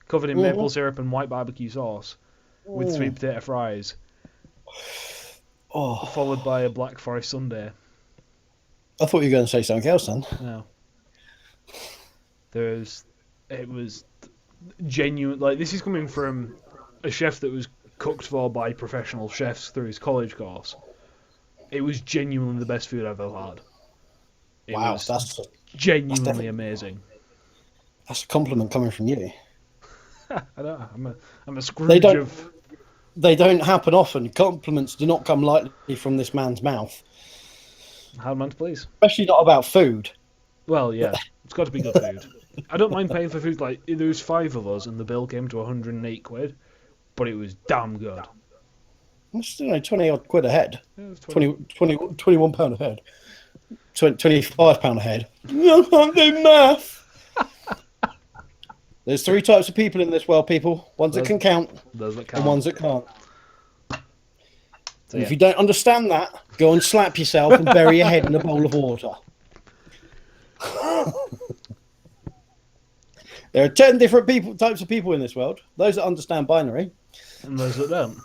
Speaker 2: covered in maple syrup and white barbecue sauce with sweet potato fries.
Speaker 1: Oh,
Speaker 2: followed by a Black Forest sundae.
Speaker 1: I thought you were going to say something else then.
Speaker 2: No. It was genuine. Like, this is coming from a chef that was cooked for by professional chefs through his college course. It was genuinely the best food I've ever had. It was
Speaker 1: that's
Speaker 2: genuinely amazing.
Speaker 1: That's a compliment coming from you.
Speaker 2: I know. I'm a Scrooge of.
Speaker 1: They don't happen often. Compliments do not come lightly from this man's mouth.
Speaker 2: Hard man to please.
Speaker 1: Especially not about food.
Speaker 2: Well, yeah, it's got to be good food. I don't mind paying for food. Like, there was 5 of us, and the bill came to 108 quid, but it was damn good.
Speaker 1: It's still 20 odd quid a head.
Speaker 2: Yeah, it was
Speaker 1: 21 pound a head. 25 pound a head. I can't do math. There's 3 types of people in this world, people. Ones that can count, and ones that can't. So, if you don't understand that, go and slap yourself and bury your head in a bowl of water. There are 10 different types of people in this world. Those that understand binary.
Speaker 2: And those that don't.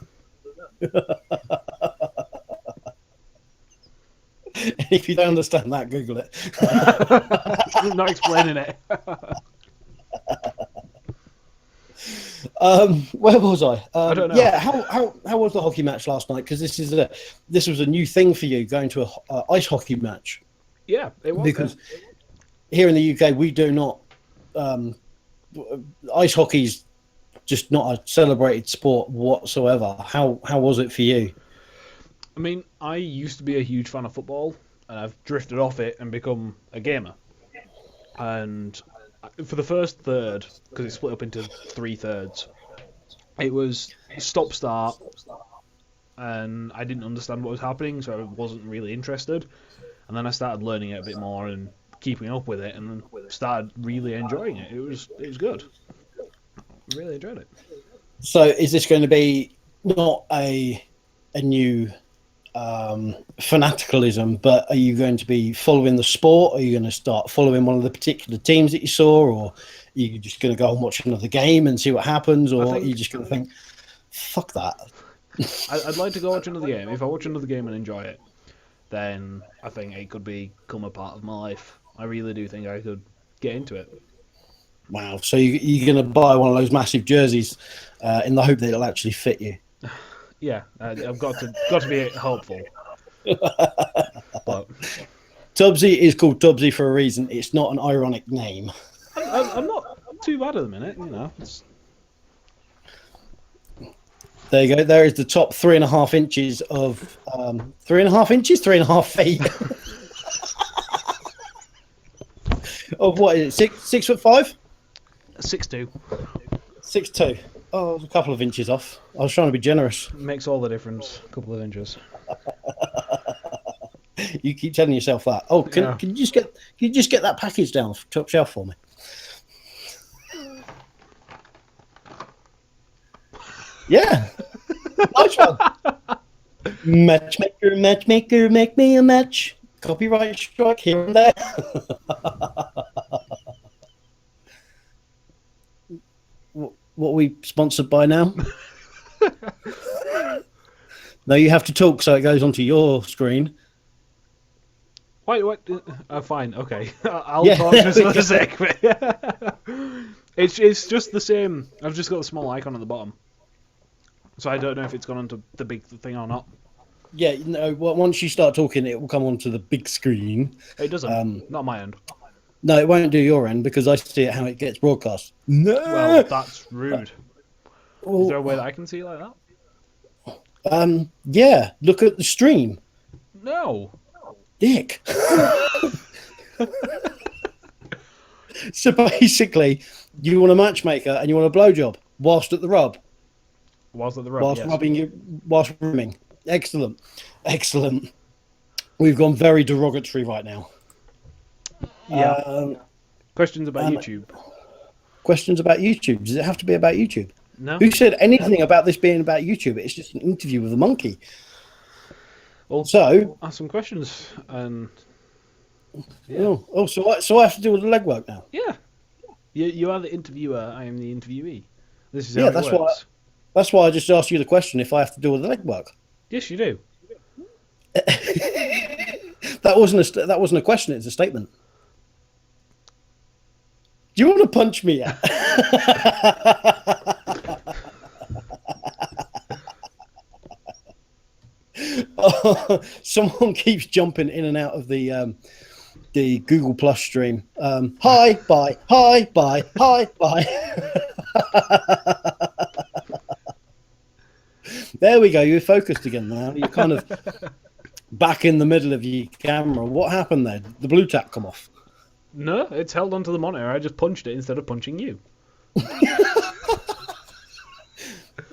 Speaker 1: If you don't understand that, Google it.
Speaker 2: I'm not explaining it.
Speaker 1: Where was I?
Speaker 2: I don't know.
Speaker 1: Yeah, how was the hockey match last night? Because this was a new thing for you, going to a ice hockey match.
Speaker 2: Yeah, it was.
Speaker 1: Because here in the UK, we do not. Ice hockey's just not a celebrated sport whatsoever. How was it for you?
Speaker 2: I mean, I used to be a huge fan of football, and I've drifted off it and become a gamer. And for the first third, because it's split up into 3 thirds, it was stop-start, and I didn't understand what was happening, so I wasn't really interested. And then I started learning it a bit more and keeping up with it, and then started really enjoying it. It was good. I really enjoyed it.
Speaker 1: So, is this going to be not a new fanaticalism, but are you going to be following the sport? Are you going to start following one of the particular teams that you saw, or are you just going to go and watch another game and see what happens, or are you just going to think, fuck that?
Speaker 2: I'd like to go watch another game. If I watch another game and enjoy it, then I think it could become a part of my life. I really do think I could get into it.
Speaker 1: Wow. So you're going to buy one of those massive jerseys in the hope that it'll actually fit you?
Speaker 2: Yeah, I've got to be hopeful. But
Speaker 1: Tubsy is called Tubsy for a reason. It's not an ironic name.
Speaker 2: I'm not too bad at the minute, you know.
Speaker 1: There you go. There is the top 3.5 inches of 3.5 inches, 3.5 feet of what is it? 6'5"?
Speaker 2: 6'2".
Speaker 1: 6'2". Oh, I was a couple of inches off. I was trying to be generous.
Speaker 2: Makes all the difference. A couple of inches.
Speaker 1: You keep telling yourself that. Oh, can you just get that package down top shelf for me? Yeah, nice one. Matchmaker, matchmaker, make me a match. Copyright strike here and there. What are we sponsored by now? No, you have to talk so it goes onto your screen.
Speaker 2: Wait, what? Fine, okay. I'll talk just for a sec. It's just the same. I've just got a small icon at the bottom. So I don't know if it's gone onto the big thing or not.
Speaker 1: Yeah, no, once you start talking, it will come onto the big screen.
Speaker 2: It doesn't. Not my end.
Speaker 1: No, it won't do your end because I see it how it gets broadcast. No!
Speaker 2: Well, that's rude. Is there a way that I can see it like that?
Speaker 1: Yeah, look at the stream.
Speaker 2: No.
Speaker 1: Dick. So basically, you want a matchmaker and you want a blowjob whilst at the rub.
Speaker 2: Whilst at the rub,
Speaker 1: Whilst
Speaker 2: yes.
Speaker 1: rubbing you, whilst rimming. Excellent. Excellent. We've gone very derogatory right now.
Speaker 2: Yeah. Questions about YouTube.
Speaker 1: Questions about YouTube. Does it have to be about YouTube?
Speaker 2: No.
Speaker 1: Who said anything about this being about YouTube? It's just an interview with a monkey.
Speaker 2: Well,
Speaker 1: so
Speaker 2: ask some questions and.
Speaker 1: Yeah. Oh, so I have to do all the legwork now.
Speaker 2: Yeah. You are the interviewer. I am the interviewee. This is how it works.
Speaker 1: That's why I just asked you the question if I have to do all the legwork.
Speaker 2: Yes, you do.
Speaker 1: That wasn't a question. It's a statement. Do you want to punch me? Oh, someone keeps jumping in and out of the Google Plus stream. Hi, bye, hi, bye, hi, bye. There we go. You're focused again now. You're kind of back in the middle of your camera. What happened there? The blue tack come off?
Speaker 2: No, it's held onto the monitor. I just punched it instead of punching you.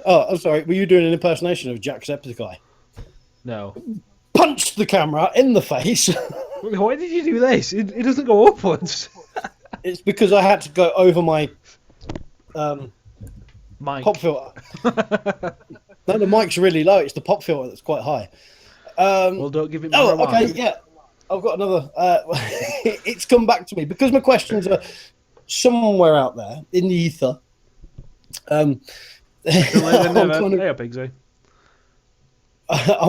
Speaker 1: Oh, I'm sorry. Were you doing an impersonation of Jacksepticeye?
Speaker 2: No.
Speaker 1: Punched the camera in the face.
Speaker 2: Why did you do this? It doesn't go upwards.
Speaker 1: It's because I had to go over my pop filter. No, the mic's really low. It's the pop filter that's quite high.
Speaker 2: Well, don't give it more.
Speaker 1: Oh, okay, yeah. I've got another. It's come back to me because my questions are somewhere out there in the ether. I'm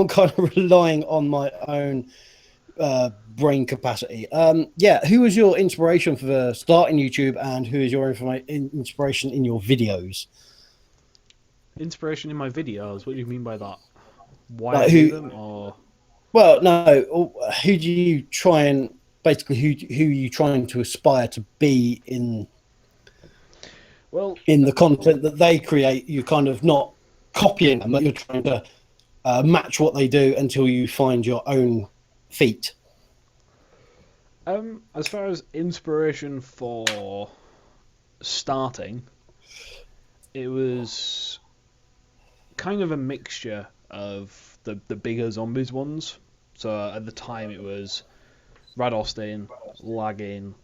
Speaker 1: kind of relying on my own brain capacity. Yeah, who was your inspiration for starting YouTube, and who is your inspiration in your videos?
Speaker 2: Inspiration in my videos? What do you mean by that? Why I do them, or?
Speaker 1: Well, no. Who do you try and basically who are you trying to aspire to be in?
Speaker 2: Well,
Speaker 1: in the content that they create, you're kind of not copying them, but you're trying to match what they do until you find your own feet.
Speaker 2: As far as inspiration for starting, it was kind of a mixture of the bigger zombies ones. So at the time it was Rad Austin, Lagging,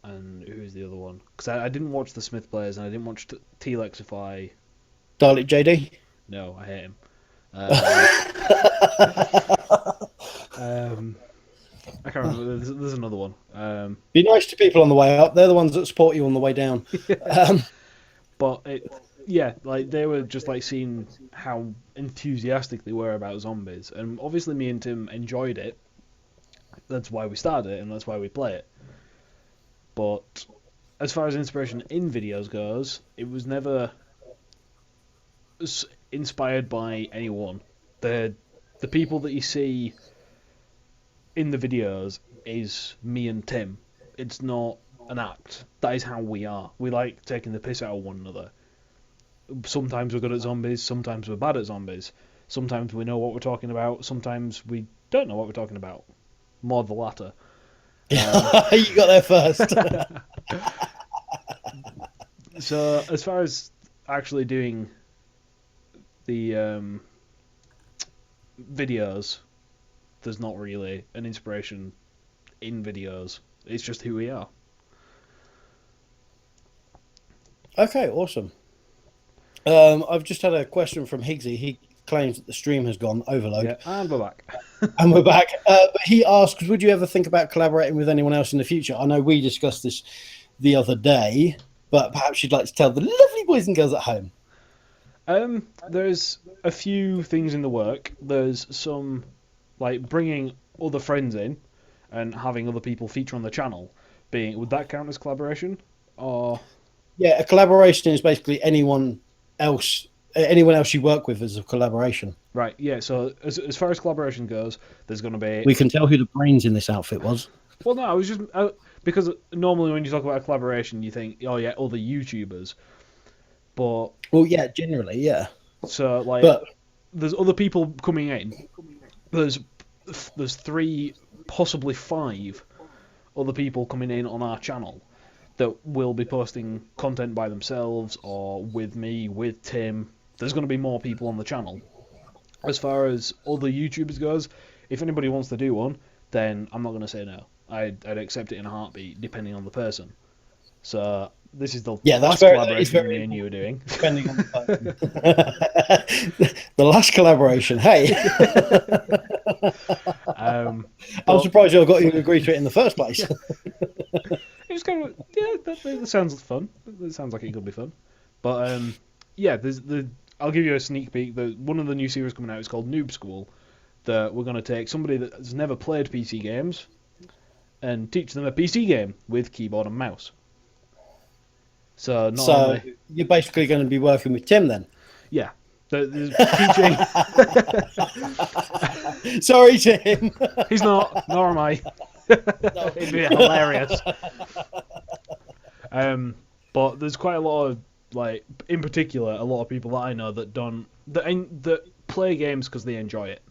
Speaker 2: and who's the other one? Because I didn't watch the Smith Players and I didn't watch T-Lexify.
Speaker 1: Dalek JD?
Speaker 2: No, I hate him. I can't remember. There's another one.
Speaker 1: Be nice to people on the way up. They're the ones that support you on the way down.
Speaker 2: But like they were just like seeing how enthusiastic they were about zombies, and obviously me and Tim enjoyed it. That's why we started it, and that's why we play it. But as far as inspiration in videos goes, it was never inspired by anyone. The people that you see in the videos is me and Tim. It's not an act. That is how we are. We like taking the piss out of one another. Sometimes we're good at zombies, sometimes we're bad at zombies. Sometimes we know what we're talking about, sometimes we don't know what we're talking about. More the latter.
Speaker 1: You got there first.
Speaker 2: So, as far as actually doing the videos, there's not really an inspiration in videos. It's just who we are.
Speaker 1: Okay, awesome. I've just had a question from Higgsy. He claims that the stream has gone overload.
Speaker 2: Yeah, and we're back.
Speaker 1: And we're back. But he asks, would you ever think about collaborating with anyone else in the future? I know we discussed this the other day, but perhaps you'd like to tell the lovely boys and girls at home.
Speaker 2: There's a few things in the work. There's some, like, bringing other friends in and having other people feature on the channel. Would that count as collaboration? Or...
Speaker 1: Yeah, a collaboration is basically anyone else you work with as a collaboration.
Speaker 2: Right, yeah, so as far as collaboration goes, there's going to be...
Speaker 1: We can tell who the brains in this outfit was.
Speaker 2: Well, no, I was just... because normally when you talk about a collaboration, you think, oh yeah, other YouTubers. But...
Speaker 1: Well, yeah, generally, yeah.
Speaker 2: So, like, there's other people coming in. There's 3, possibly 5 other people coming in on our channel that will be posting content by themselves or with me, with Tim. There's going to be more people on the channel. As far as other YouTubers goes, if anybody wants to do one, then I'm not going to say no. I'd accept it in a heartbeat, depending on the person. So this is the last collaboration me and you are doing.
Speaker 1: Depending on the person. The last collaboration, hey. I'm surprised you got you to agree to it in the first place.
Speaker 2: It was kind of, yeah, that sounds fun. That sounds like it could be fun. But yeah, I'll give you a sneak peek. One of the new series coming out is called Noob School. That we're going to take somebody that has never played PC games and teach them a PC game with keyboard and mouse. So
Speaker 1: you're basically going to be working with Tim then?
Speaker 2: Yeah. Teaching.
Speaker 1: Sorry, Tim.
Speaker 2: He's not, nor am I. It'd be hilarious. But there's quite a lot of, like, in particular, a lot of people that I know that play games because they enjoy it,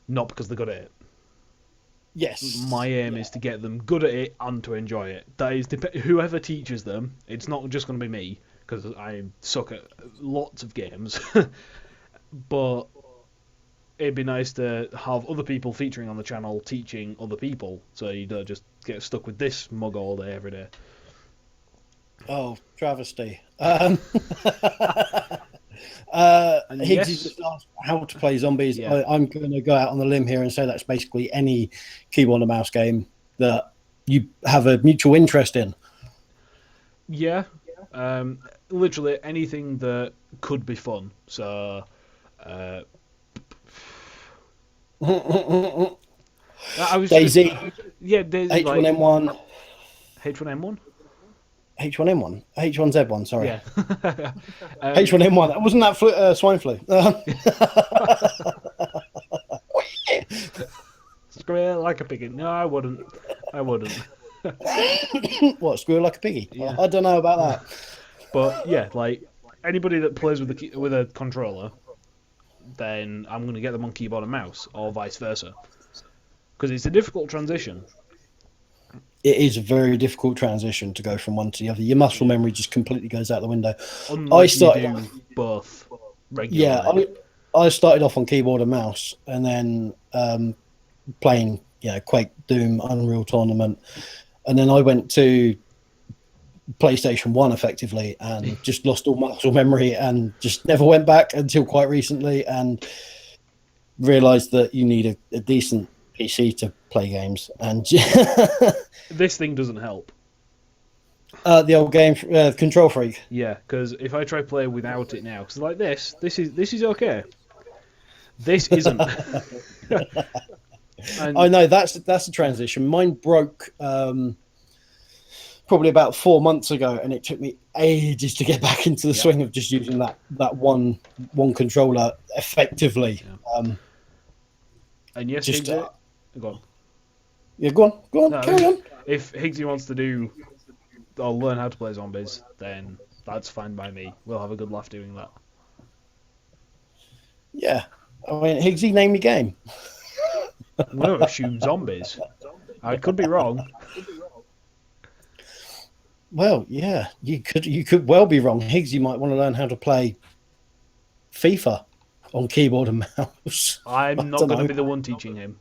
Speaker 2: not because they're good at it.
Speaker 1: Yes.
Speaker 2: My aim is to get them good at it and to enjoy it. That is, whoever teaches them, it's not just going to be me, because I suck at lots of games. But it'd be nice to have other people featuring on the channel teaching other people, so you don't just get stuck with this mug all day, every day.
Speaker 1: Oh, travesty. Higgsy just asked how to play zombies.
Speaker 2: Yeah.
Speaker 1: I'm going to go out on the limb here and say that's basically any keyboard and mouse game that you have a mutual interest in.
Speaker 2: Yeah. Literally anything that could be fun. So,
Speaker 1: Daisy.
Speaker 2: Daisy.
Speaker 1: H1N1.
Speaker 2: H1N1?
Speaker 1: H1N1? H1Z1, sorry.
Speaker 2: Yeah.
Speaker 1: H1N1. Wasn't that swine flu?
Speaker 2: Squeal like a piggy. No, I wouldn't.
Speaker 1: What, squeal like a piggy?
Speaker 2: Yeah.
Speaker 1: I don't know about that.
Speaker 2: But yeah, like anybody that plays with a controller, then I'm going to get them on keyboard and mouse, or vice versa, because it's a difficult transition.
Speaker 1: It is a very difficult transition to go from one to the other. Your muscle memory just completely goes out the window.
Speaker 2: Unlike you do both regularly.
Speaker 1: Yeah, I started off on keyboard and mouse, and then playing, Quake, Doom, Unreal Tournament, and then I went to PlayStation 1 effectively, and just lost all muscle memory, and just never went back until quite recently, and realised that you need a decent PC to play games, and
Speaker 2: this thing doesn't help.
Speaker 1: The old game Control Freak.
Speaker 2: Yeah, because if I try play without it now, because like this is okay. This isn't.
Speaker 1: I know that's a transition. Mine broke probably about 4 months ago, and it took me ages to get back into the swing of just using that one controller effectively.
Speaker 2: Yeah. And yes,
Speaker 1: just
Speaker 2: go on.
Speaker 1: Yeah, go on,
Speaker 2: No,
Speaker 1: carry on.
Speaker 2: If Higgsy wants to do or learn how to play zombies, then that's fine by me. We'll have a good laugh doing that.
Speaker 1: Yeah, I mean, Higgsy, name your game.
Speaker 2: I'm going to assume zombies. I could be wrong.
Speaker 1: Well, yeah, you could well be wrong. Higgsy might want to learn how to play FIFA on keyboard and mouse.
Speaker 2: I'm not going to be the one teaching him.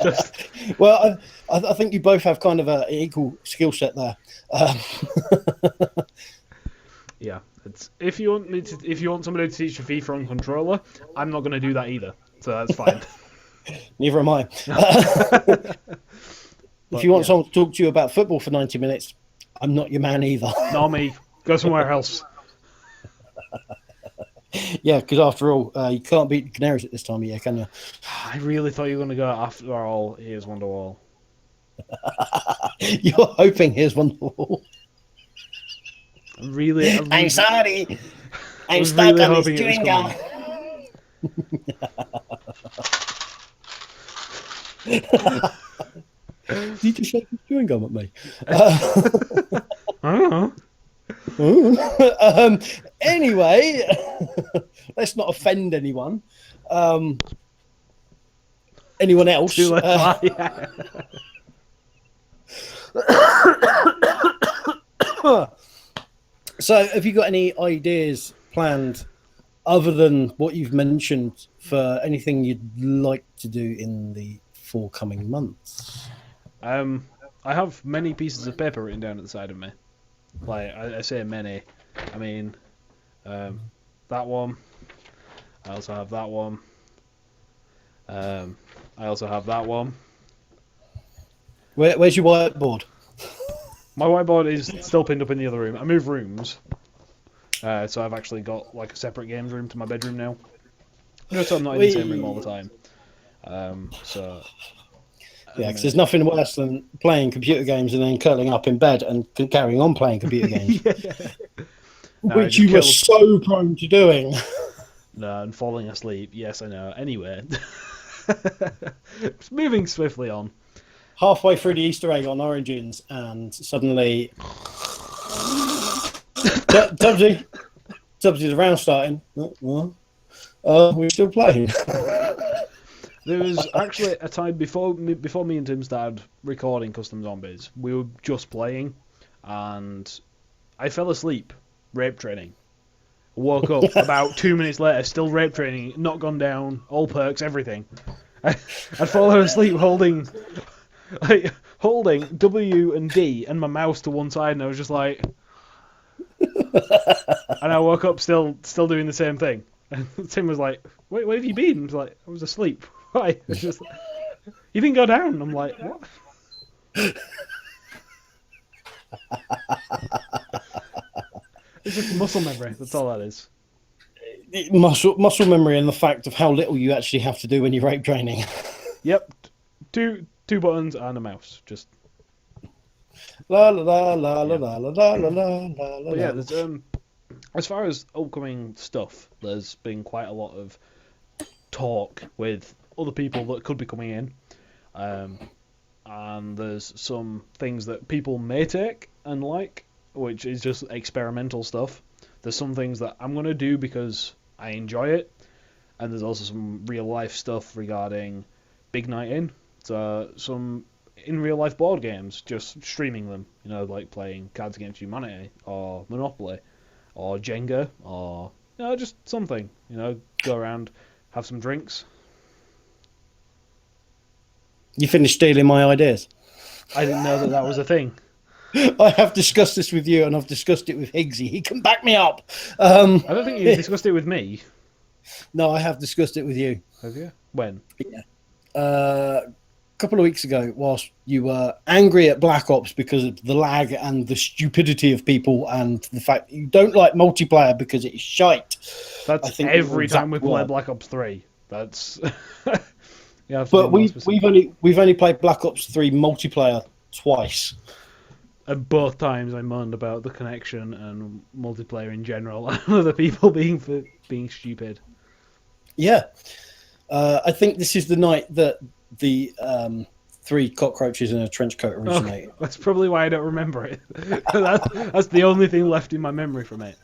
Speaker 2: Just
Speaker 1: Well, I think you both have kind of an equal skill set there.
Speaker 2: Yeah, it's if you want somebody to teach you FIFA on controller, I'm not going to do that either. So that's fine.
Speaker 1: Neither am I. If you want someone to talk to you about football for 90 minutes, I'm not your man either.
Speaker 2: Not me. Go somewhere else.
Speaker 1: Yeah, because after all, you can't beat the Canaries at this time of year, can you?
Speaker 2: I really thought you were going to go after all. Here's Wonderwall.
Speaker 1: You're hoping here's Wonderwall.
Speaker 2: I'm
Speaker 1: sorry. I'm
Speaker 2: stuck really on this chewing gum.
Speaker 1: Did you just shake his chewing gum at me?
Speaker 2: I don't know.
Speaker 1: Anyway, let's not offend anyone. Anyone else? So, have you got any ideas planned other than what you've mentioned for anything you'd like to do in the forthcoming months?
Speaker 2: I have many pieces of paper written down at the side of me. Like, I say many. I mean, that one. I also have that one. I also have that one.
Speaker 1: Where's your whiteboard?
Speaker 2: My whiteboard is still pinned up in the other room. I moved rooms. So I've actually got like a separate games room to my bedroom now. Just so I'm not in the same room all the time.
Speaker 1: Yeah, because there's nothing worse than playing computer games and then curling up in bed and carrying on playing computer games. Which you were so prone to doing.
Speaker 2: No, and falling asleep. Yes, I know. Anyway. Moving swiftly on.
Speaker 1: Halfway through the Easter egg on Origins and suddenly... Tubsy's around starting. We're still playing.
Speaker 2: There was actually a time before me and Tim started recording Custom Zombies. We were just playing, and I fell asleep rape training. Woke up about 2 minutes later, still rape training, not gone down, all perks, everything. I'd fallen asleep holding W and D and my mouse to one side, and I was just like, and I woke up still doing the same thing. And Tim was like, "Wait, where have you been?" I was like, "I was asleep." Why? It's just, you didn't go down. I'm like, what? It's just muscle memory. That's all that is.
Speaker 1: Muscle memory and the fact of how little you actually have to do when you're rape training.
Speaker 2: Yep, two buttons and a mouse. Just
Speaker 1: la la la la la la la la la la.
Speaker 2: But yeah, there's as far as upcoming stuff, there's been quite a lot of talk with other people that could be coming in, and there's some things that people may take and like, which is just experimental stuff. There's some things that I'm going to do because I enjoy it, and there's also some real life stuff regarding Big Night In, so some in real life board games, just streaming them, like playing Cards Against Humanity or Monopoly or Jenga or just something, go around, have some drinks.
Speaker 1: You finished stealing my ideas.
Speaker 2: I didn't know that was a thing.
Speaker 1: I have discussed this with you, and I've discussed it with Higgsy. He can back me up.
Speaker 2: I don't think you discussed it with me.
Speaker 1: No, I have discussed it with you.
Speaker 2: Have you? When?
Speaker 1: Yeah. A couple of weeks ago, whilst you were angry at Black Ops because of the lag and the stupidity of people and the fact that you don't like multiplayer because it's shite.
Speaker 2: That's every time we play Black Ops 3. That's... yeah,
Speaker 1: but we've only played Black Ops 3 multiplayer twice.
Speaker 2: And both times I moaned about the connection and multiplayer in general and other people being stupid. Yeah.
Speaker 1: I think this is the night that the 3 cockroaches in a trench coat originate.
Speaker 2: Oh, that's probably why I don't remember it. That's the only thing left in my memory from it.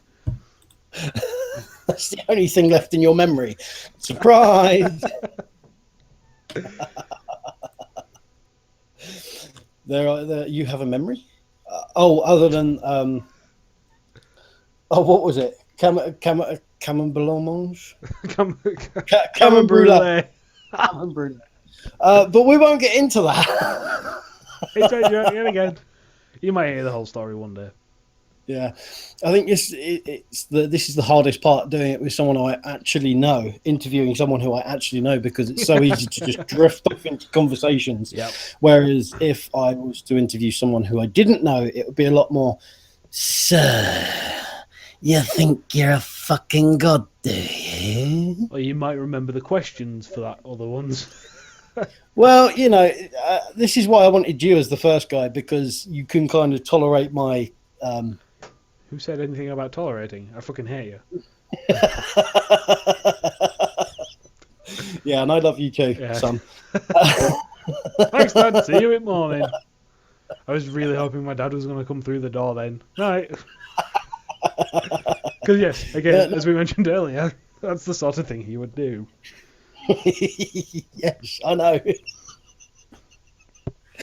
Speaker 1: That's the only thing left in your memory. Surprise! You have a memory? Other than Oh, what was it? Camembert Blanche?
Speaker 2: Camembert
Speaker 1: Brulee.
Speaker 2: brulee.
Speaker 1: Camembert Brulee. But we won't get into that.
Speaker 2: It's again. You might hear the whole story one day.
Speaker 1: Yeah, I think this is the hardest part, doing it with someone I actually know, interviewing someone who I actually know, because it's so easy to just drift off into conversations.
Speaker 2: Yep.
Speaker 1: Whereas if I was to interview someone who I didn't know, it would be a lot more. Sir, you think you're a fucking god, do you?
Speaker 2: Or you might remember the questions for that other ones.
Speaker 1: Well, you know, this is why I wanted you as the first guy, because you can kind of tolerate my.
Speaker 2: Who said anything about tolerating? I fucking hate you.
Speaker 1: Yeah, and I love you too,
Speaker 2: Yeah.
Speaker 1: son.
Speaker 2: Thanks, Dad. See you in the morning. I was really hoping my dad was going to come through the door then. Right. Because, yes, again, as we mentioned earlier, that's the sort of thing he would do.
Speaker 1: Yes, I know.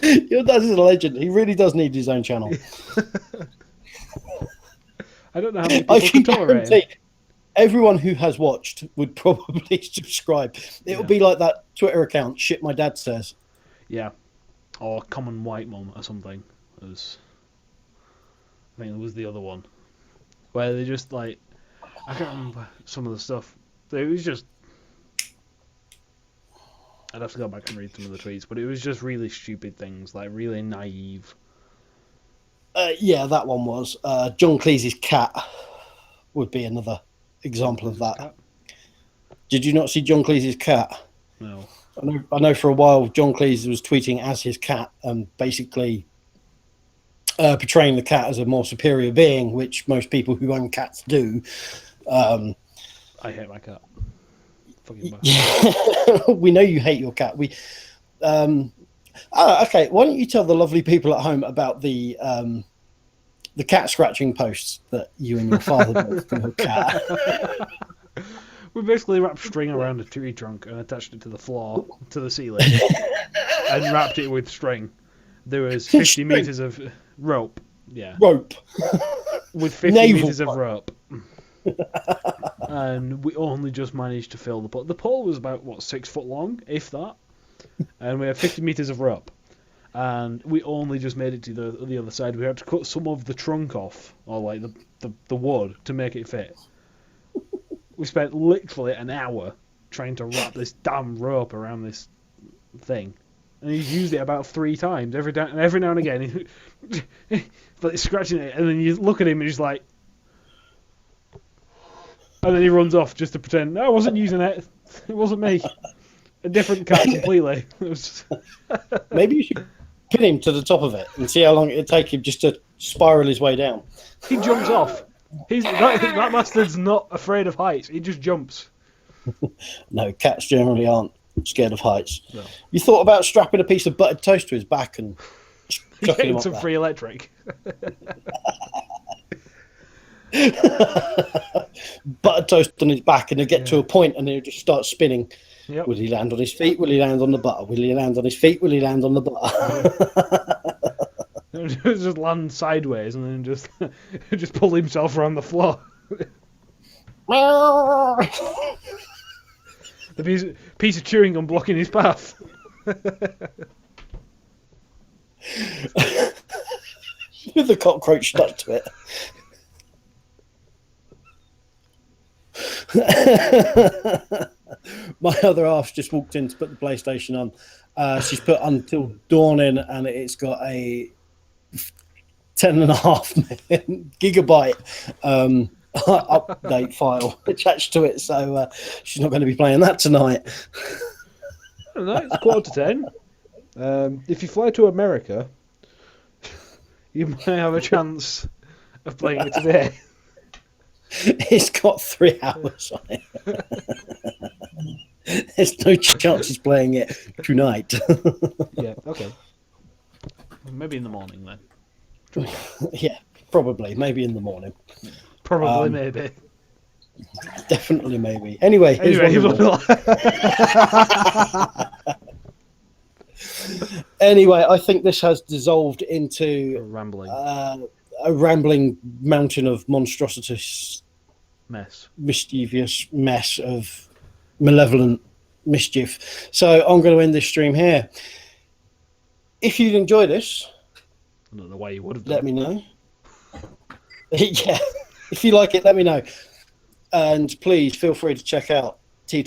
Speaker 1: Your dad is a legend. He really does need his own channel.
Speaker 2: I don't know how many
Speaker 1: I
Speaker 2: people
Speaker 1: can
Speaker 2: can tolerate him.
Speaker 1: guarantee everyone who has watched would probably subscribe. It would be like that Twitter account, Shit My Dad Says.
Speaker 2: Yeah. Or Common White Mum or something. I think it was the other one. Where they just, like... I can't remember some of the stuff. It was just... I'd have to go back and read some of the tweets, but it was just really stupid things, like really naive.
Speaker 1: Yeah, that one was. John Cleese's cat would be another example of that.
Speaker 2: Cat?
Speaker 1: Did you not see John Cleese's cat?
Speaker 2: No.
Speaker 1: I know for a while John Cleese was tweeting as his cat and basically portraying the cat as a more superior being, which most people who own cats do.
Speaker 2: I hate my cat. Fucking bad.
Speaker 1: We know you hate your cat. Okay. Why don't you tell the lovely people at home about the cat scratching posts that you and your father did for your cat?
Speaker 2: We basically wrapped string around a tree trunk and attached it to the floor, to the ceiling, and wrapped it with string. There was 50 meters of rope. Yeah.
Speaker 1: Rope.
Speaker 2: With 50
Speaker 1: Naval
Speaker 2: meters of rope. And we only just managed to fill the pole. The pole was about, 6 foot long, if that. And we had 50 meters of rope. And we only just made it to the other side. We had to cut some of the trunk off, or like the wood, to make it fit. We spent literally an hour trying to wrap this damn rope around this thing. And he's used it about 3 times. Every now and again, he's scratching it, and then you look at him and he's like... And then he runs off just to pretend, no, I wasn't using it. It wasn't me. A different cat completely. It was
Speaker 1: Maybe you should pin him to the top of it and see how long it'd take him just to spiral his way down.
Speaker 2: He jumps off. That bastard's not afraid of heights. He just jumps.
Speaker 1: No, cats generally aren't scared of heights.
Speaker 2: No.
Speaker 1: You thought about strapping a piece of buttered toast to his back and chucking him
Speaker 2: Getting
Speaker 1: up
Speaker 2: some
Speaker 1: there?
Speaker 2: free electric.
Speaker 1: Buttered toast on his back, and he'll get to a point and he'll just start spinning.
Speaker 2: Yep.
Speaker 1: Will he land on his feet? Will he land on the butter? Will he land on his feet? Will he land on the butter?
Speaker 2: Just land sideways and then just pull himself around the floor. The piece of chewing gum blocking his path.
Speaker 1: With the cockroach stuck to it. My other half just walked in to put the PlayStation on. She's put Until Dawn in, and it's got a 10.5 gigabyte update file attached to it, so she's not going to be playing that tonight.
Speaker 2: I don't know, it's 9:45. If you fly to America, you might have a chance of playing it today.
Speaker 1: It's got 3 hours on it. There's no chance he's playing it tonight.
Speaker 2: Yeah, okay. Maybe in the morning then.
Speaker 1: Yeah, probably. Maybe in the morning.
Speaker 2: Probably, maybe.
Speaker 1: Definitely, maybe. Anyway, here's Anyway, I think this has dissolved into
Speaker 2: Rambling.
Speaker 1: a rambling mountain of monstrositous, mischievous mess of malevolent mischief. So I'm going to end this stream here. If you'd enjoy this,
Speaker 2: I don't know why you would have
Speaker 1: let me know. Yeah, if you like it, let me know. And please feel free to check out the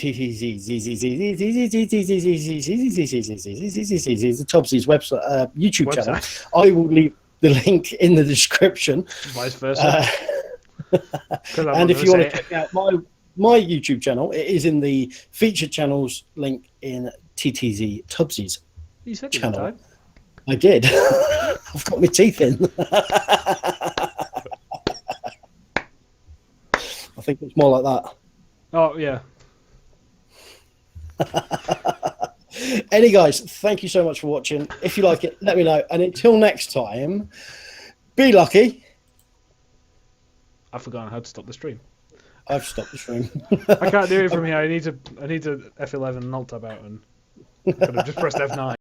Speaker 1: Tubsy's website, YouTube channel. I will leave the link in the description.
Speaker 2: Vice versa.
Speaker 1: And if you want to check out my YouTube channel, it is in the featured channels link in TTZ Tubsy's channel. I did. I've got my teeth in. I think it's more like that.
Speaker 2: Oh, yeah.
Speaker 1: Anyway, guys, thank you so much for watching. If you like it, let me know. And until next time, be lucky.
Speaker 2: I've forgotten how to stop the stream.
Speaker 1: I've stopped the stream.
Speaker 2: I can't do it from here. I need to F11 and alt tab out, and I could have just pressed F9.